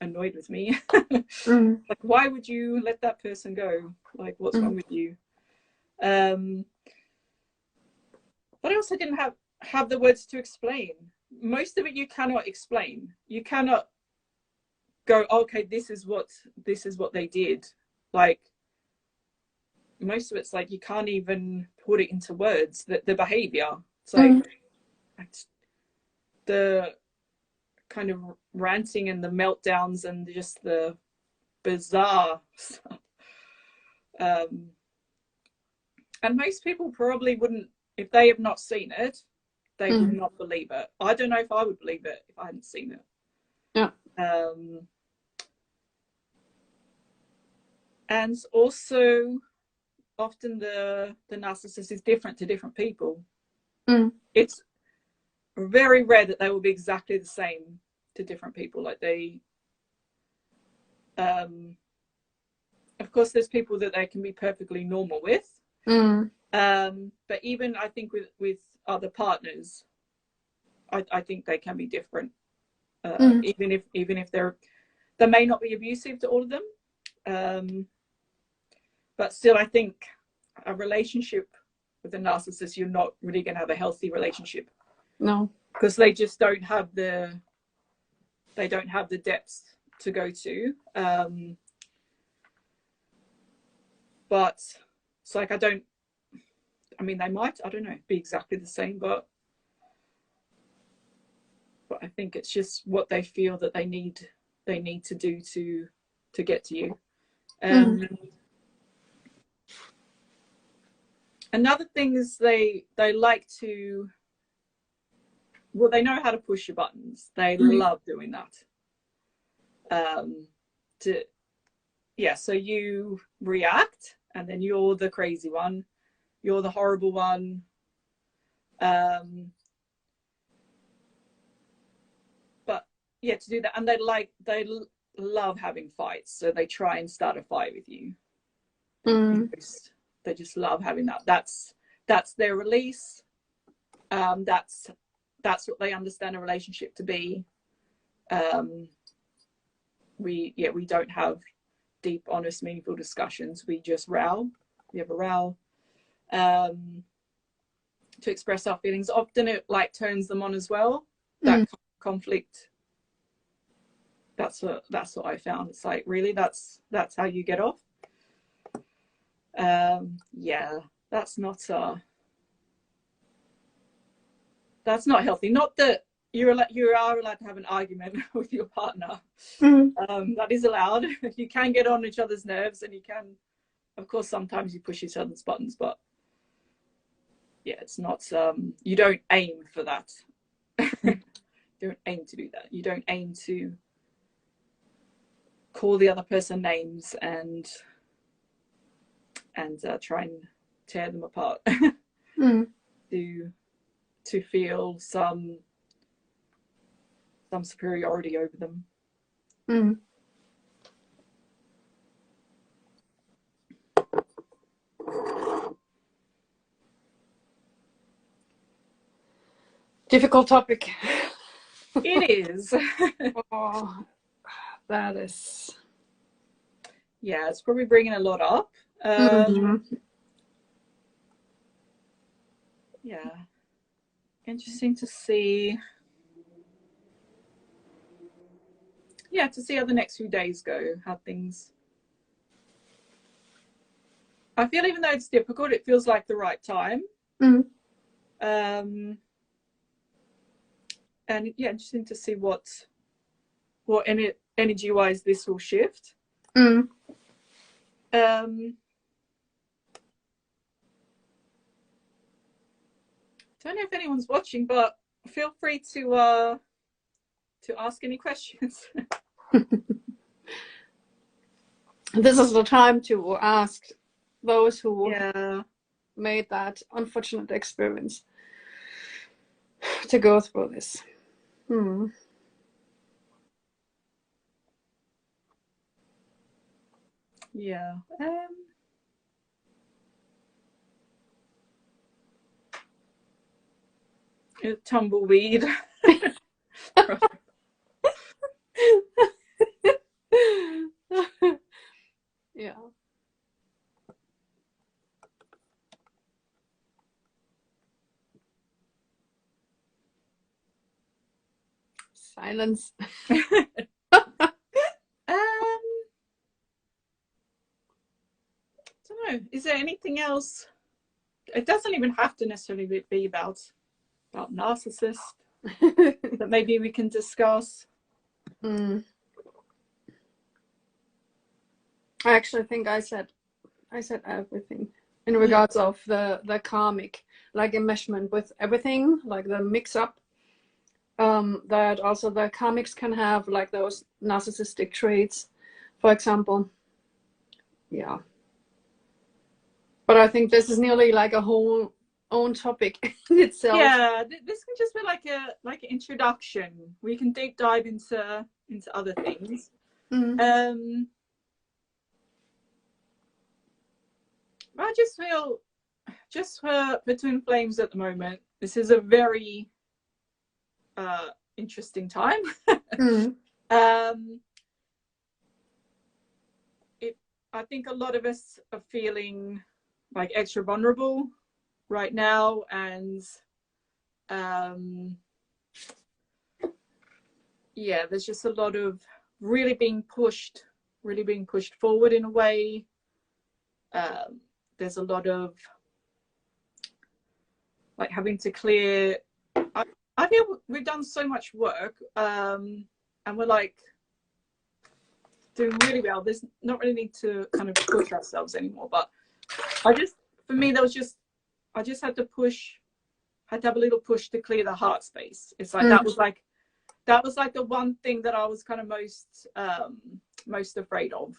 annoyed with me. Like, why would you let that person go? Like, what's wrong with you? But I also didn't have the words to explain. Most of it you cannot explain. You cannot go, okay, this is what they did. Like, most of it's like, you can't even put it into words, that the behavior. It's like the kind of ranting and the meltdowns and just the bizarre stuff. And most people probably wouldn't, if they have not seen it, they would not believe it. I don't know if I would believe it if I hadn't seen it. Yeah. And also, often the narcissist is different to different people. It's very rare that they will be exactly the same to different people. Like, they of course there's people that they can be perfectly normal with, but even I think with other partners, I think they can be different, even if they may not be abusive to all of them, but still, I think a relationship with a narcissist, you're not really going to have a healthy relationship. No, because they just don't have the depths to go to. But it's like, they might, I don't know, be exactly the same, but I think it's just what they feel that they need to do to get to you. Another thing is they like to, well, they know how to push your buttons. They love doing that. So you react, and then you're the crazy one, you're the horrible one. But yeah, to do that, and they love having fights, so they try and start a fight with you. They just love having that. That's their release. That's what they understand a relationship to be. We don't have deep, honest, meaningful discussions. We just row. We have a row to express our feelings. Often it like turns them on as well. That conflict. That's what I found. It's like, really, that's how you get off. Yeah, that's not healthy. Not that you are allowed to have an argument with your partner. That is allowed. You can get on each other's nerves, and you can, of course, sometimes you push each other's buttons, but yeah, it's not, you don't aim for that. You don't aim to do that. You don't aim to call the other person names and try and tear them apart. To feel some superiority over them. Difficult topic. It is. Oh, that is. Yeah, it's probably bringing a lot up. Yeah, interesting to see. Yeah, to see how the next few days go, how things. I feel even though it's difficult, it feels like the right time. And yeah, interesting to see what energy wise this will shift. Don't know if anyone's watching, but feel free to ask any questions. This is the time to ask those who made that unfortunate experience to go through this. Yeah. Tumbleweed. Yeah. Silence. Don't know. Is there anything else? It doesn't even have to necessarily be about narcissists that maybe we can discuss. I actually think I said everything in regards of the karmic, like enmeshment with everything, like the mix up. That also the karmics can have like those narcissistic traits, for example. Yeah. But I think this is nearly like a whole own topic in itself. Yeah, this can just be like an introduction. We can deep dive into other things. I just feel, just for Twin Flames at the moment, this is a very interesting time. I think a lot of us are feeling like extra vulnerable right now, and yeah, there's just a lot of really being pushed forward in a way. There's a lot of like having to clear. I feel we've done so much work, and we're like doing really well. There's not really need to kind of push ourselves anymore. But for me, I just had to have a little push to clear the heart space. It's like that was like the one thing that I was kind of most afraid of.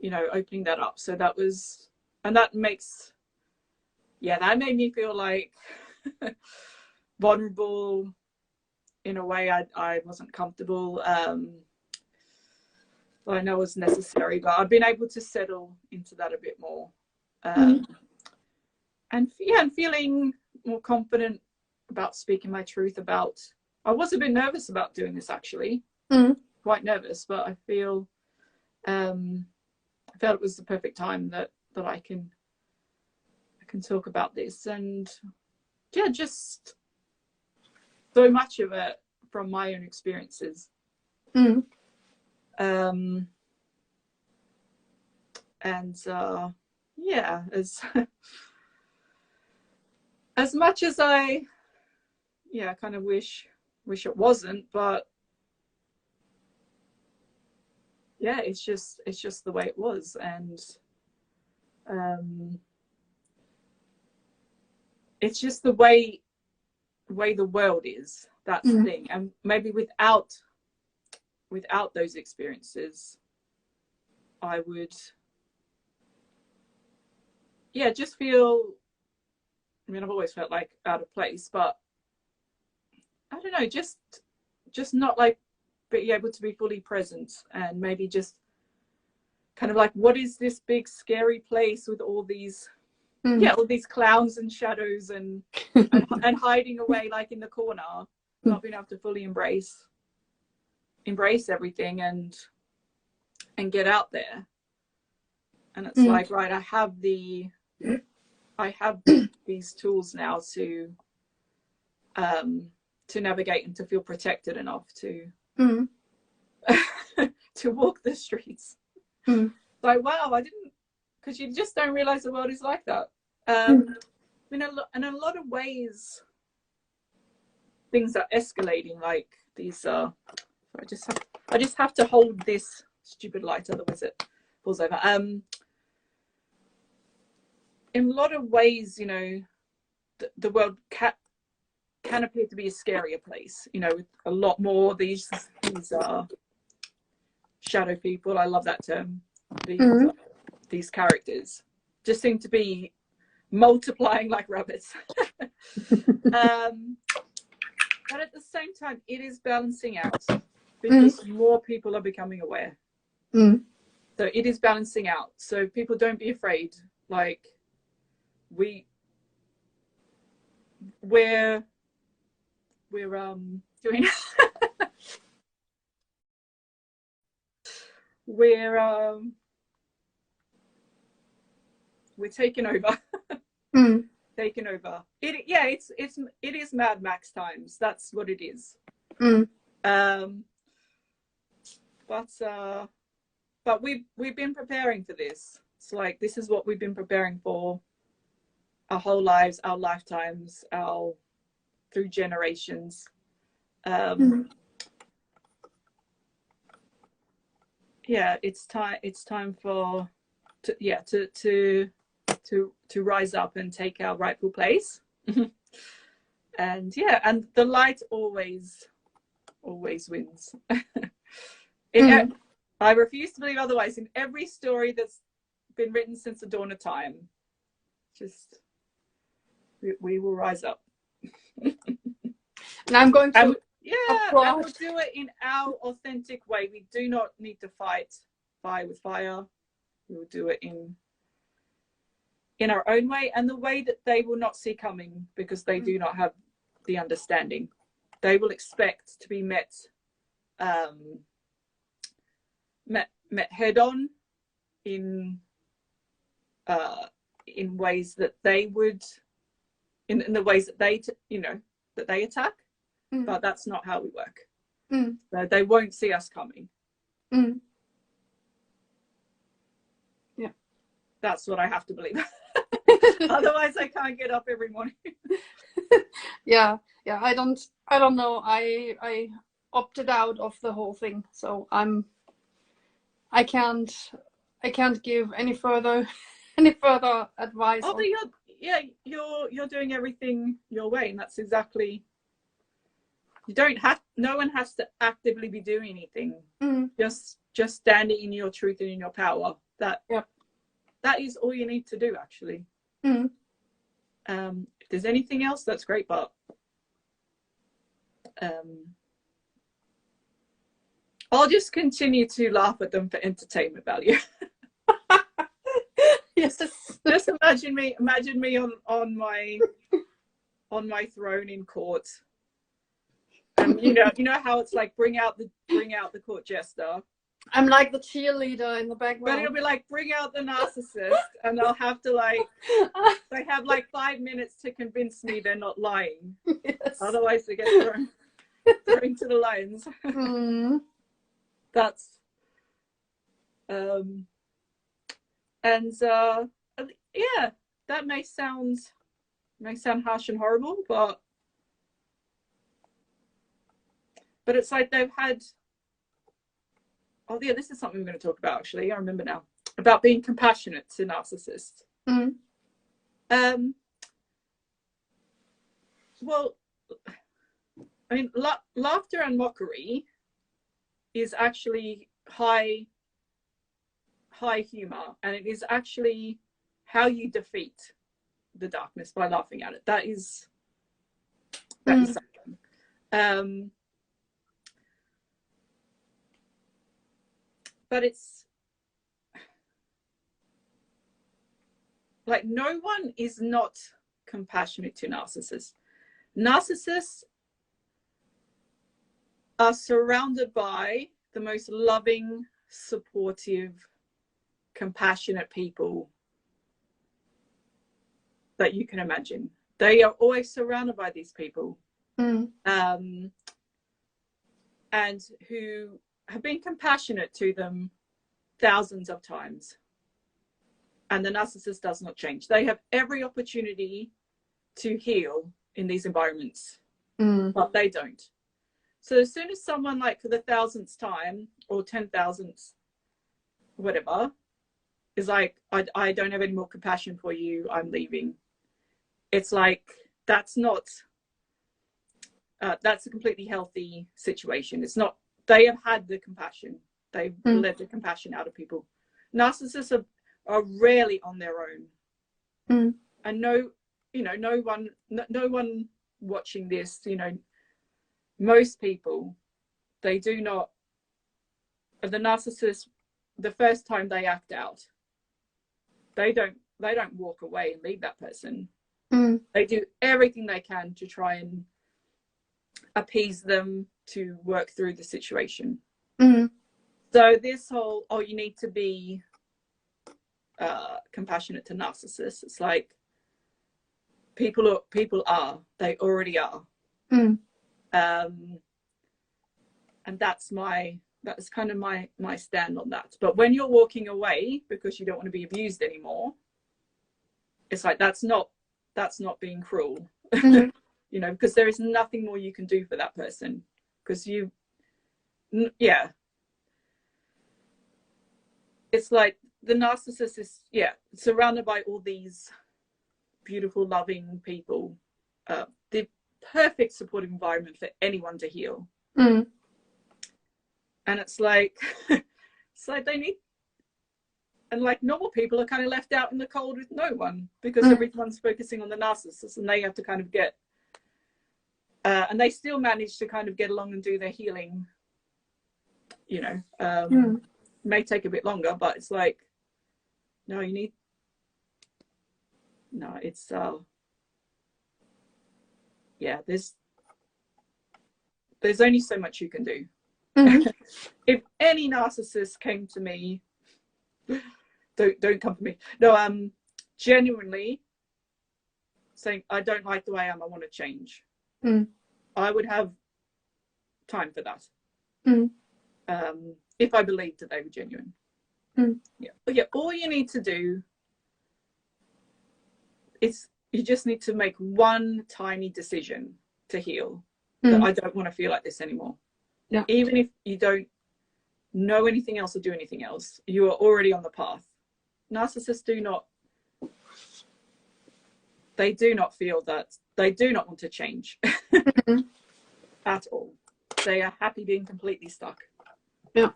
you know, opening that up. So that was, and that makes, yeah, that made me feel like vulnerable in a way I wasn't comfortable. I know was necessary, but I've been able to settle into that a bit more. And yeah, and feeling more confident about speaking my truth about, I was a bit nervous about doing this actually, quite nervous, but I feel, I felt it was the perfect time that I can talk about this. And yeah, just so much of it from my own experiences. And yeah, as much as I kind of wish it wasn't, but yeah, it's just the way it was. And it's just the way the world is. That's the thing. And maybe without those experiences, I would just feel, I mean, I've always felt like out of place, but I don't know, just not like be able to be fully present, and maybe just kind of like, what is this big scary place with all these all these clowns and shadows and hiding away like in the corner, not being able to fully embrace everything and get out there. And it's like, right, I have these tools now to navigate and to feel protected enough to to walk the streets. Like, wow, I didn't, because you just don't realize the world is like that. I mean, in a lot of ways, things are escalating. Like these I just have to hold this stupid light, otherwise it falls over. In a lot of ways, you know, the world can appear to be a scarier place, you know, with a lot more these shadow people. I love that term. These characters just seem to be multiplying like rabbits. But at the same time, it is balancing out, because more people are becoming aware. So it is balancing out. So people, don't be afraid. Like, we're doing we're taking over. Taking over. It is Mad Max times. That's what it is. But we've been preparing for this. It's like, this is what we've been preparing for our whole lives, our lifetimes, through generations. Yeah, it's time for to rise up and take our rightful place. And the light always wins. I refuse to believe otherwise. In every story that's been written since the dawn of time, just we will rise up. And I'm going to and we'll do it in our authentic way. We do not need to fight fire with fire. We will do it in our own way, and the way that they will not see coming, because they do not have the understanding. They will expect to be met head on in ways that they would, in the ways that they that they attack. But that's not how we work. So they won't see us coming. Yeah, that's what I have to believe. Otherwise I can't get up every morning. yeah I don't know. I opted out of the whole thing, so I can't give any further advice. Although you're doing everything your way, and that's exactly, no one has to actively be doing anything. Just standing in your truth and in your power. That Yep. that is all you need to do, actually. Mm. If there's anything else, that's great, but I'll just continue to laugh at them for entertainment value. Yes. Just imagine me on my throne in court. And you know how it's like, bring out the court jester. I'm like the cheerleader in the background. But it'll be like, bring out the narcissist, and they'll have to like, they have like 5 minutes to convince me they're not lying. Yes. Otherwise they get thrown to the lions. Mm. That's and yeah, that may sound harsh and horrible, but it's like they've had, oh yeah, this is something we're going to talk about, actually. I remember now, about being compassionate to narcissists. Mm. Well, I mean, laughter and mockery is actually high humor, and it is actually how you defeat the darkness, by laughing at it. That is something. But it's like, no one is not compassionate to narcissists. Narcissists are surrounded by the most loving, supportive, compassionate people that you can imagine. They are always surrounded by these people, and who have been compassionate to them thousands of times. And the narcissist does not change. They have every opportunity to heal in these environments, but they don't. So as soon as someone, like for the 1000th time or 10,000th, whatever, is like, I don't have any more compassion for you, I'm leaving. It's like, that's not, that's a completely healthy situation. It's not, they have had the compassion. They've let the compassion out of people. Narcissists are rarely on their own. And no one watching this, most people, they do not, the narcissist, the first time they act out, they don't walk away and leave that person. They do everything they can to try and appease them, to work through the situation. So this whole, oh, you need to be compassionate to narcissists, it's like, people are, they already are. And that's kind of my stand on that. But when you're walking away because you don't want to be abused anymore, it's like, that's not being cruel. Because there is nothing more you can do for that person, because it's like the narcissist is surrounded by all these beautiful, loving people, the perfect supportive environment for anyone to heal. And it's like they need, and like normal people are kind of left out in the cold with no one, because everyone's focusing on the narcissist, and they have to kind of get and they still manage to kind of get along and do their healing, may take a bit longer, but it's like, no, it's there's only so much you can do. If any narcissist came to me, don't come for me. No, genuinely saying, I don't like the way I am, I want to change. I would have time for that. If I believed that they were genuine. All you need to do is, you just need to make one tiny decision to heal. That I don't want to feel like this anymore. Even if you don't know anything else or do anything else, you are already on the path. Narcissists do not feel that, they do not want to change at all. They are happy being completely stuck. They are.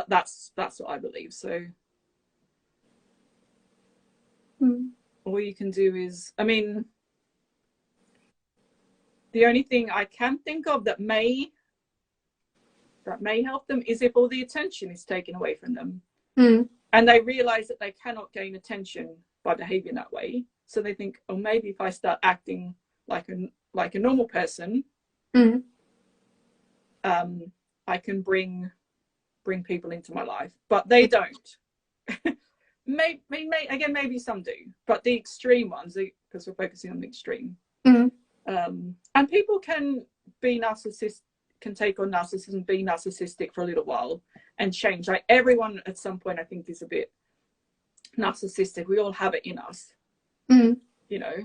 That's what I believe. So all you can do is, I mean, the only thing I can think of that may help them is if all the attention is taken away from them, and they realize that they cannot gain attention by behaving that way. So they think, oh, maybe if I start acting like a normal person, I can bring people into my life. But they don't. Maybe some do, but the extreme ones, because we're focusing on the extreme. And people can be narcissistic, can take on narcissism, be narcissistic for a little while and change. Like everyone at some point, I think, is a bit narcissistic. We all have it in us, you know,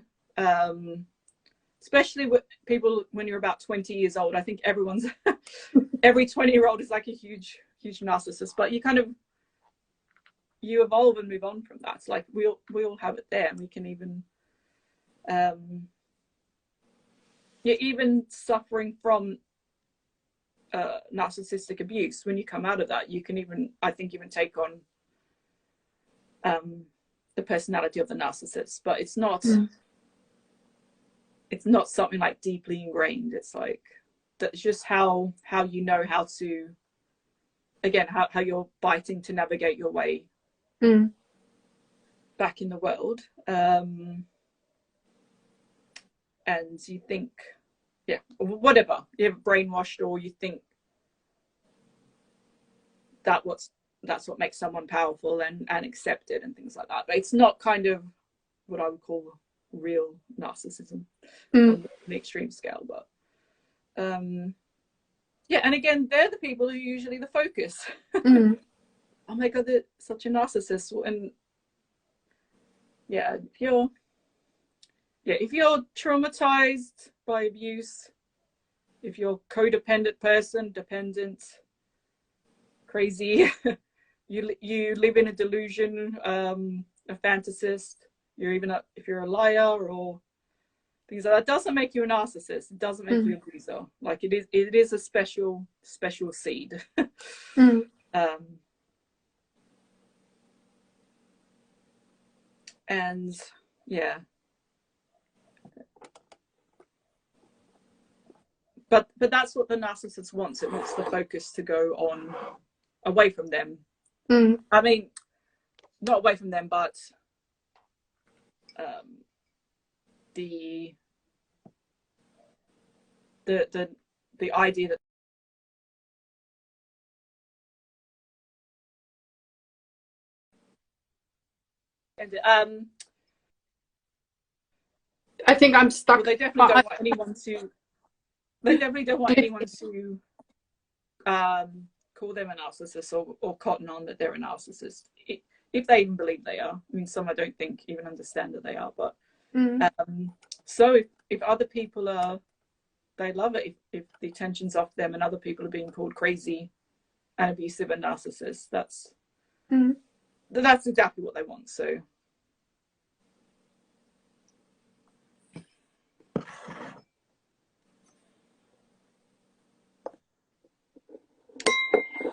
especially with people when you're about 20 years old. I think every 20-year-old is like a huge narcissist, but you evolve and move on from that. It's like we all have it there, and we can even even suffering from narcissistic abuse, when you come out of that, you can even take on the personality of the narcissist. But it's not something like deeply ingrained. It's like that's just how you know how to, again, how you're fighting to navigate your way back in the world. And you think, yeah, whatever, you're brainwashed, or you think that's what makes someone powerful and accepted and things like that. But it's not kind of what I would call real narcissism on the extreme scale. But yeah, and again, they're the people who are usually the focus. Oh my god, they're such a narcissist. And yeah, if you're traumatized by abuse, if you're codependent person, dependent, crazy, you live in a delusion, a fantasist, if you're a liar or things like that, doesn't make you a narcissist. It doesn't make you a abuser. Like it is a special seed. And yeah. But that's what the narcissist wants. It wants the focus to go on away from them. I mean, not away from them, but the idea that I think I'm stuck. Well, they definitely don't want anyone to. They definitely don't want anyone to call them a narcissist or cotton on that they're a narcissist, if they even believe they are. I mean, some I don't think even understand that they are. But so if other people they love it if the attention's off them, and other people are being called crazy and abusive and narcissists. That's exactly what they want. So.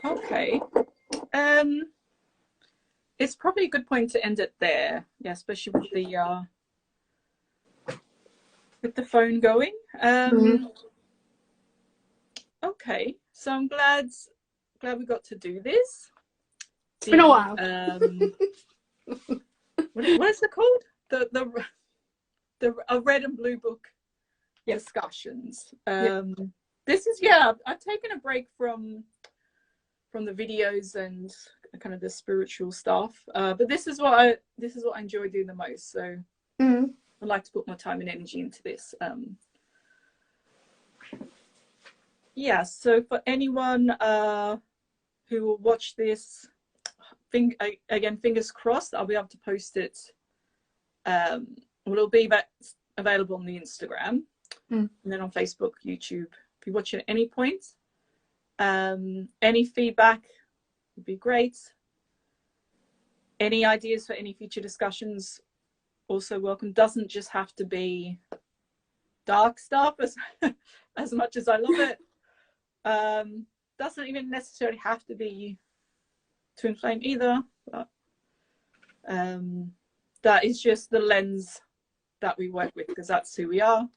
Okay. It's probably a good point to end it there. Yeah, especially with the phone going. Okay, so I'm glad we got to do this. It's been a while. What is it called? The red and blue book discussions. This is I've taken a break from the videos and kind of the spiritual stuff, but this is what I enjoy doing the most. So I'd like to put more time and energy into this. So for anyone who will watch this, fingers crossed, I'll be able to post it. It'll be available on the Instagram and then on Facebook, YouTube. If you watch it at any point, any feedback would be great. Any ideas for any future discussions, also welcome. Doesn't just have to be dark stuff as much as I love it. Doesn't even necessarily have to be to inflame either. But that is just the lens that we work with, because that's who we are.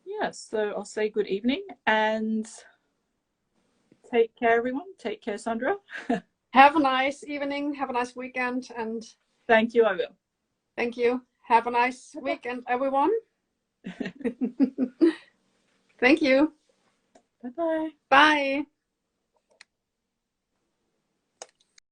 Yeah, so I'll say good evening and take care, everyone. Take care, Sandra. Have a nice evening. Have a nice weekend. And thank you, I will. Thank you. Have a nice weekend, everyone. Thank you. Bye-bye. Bye.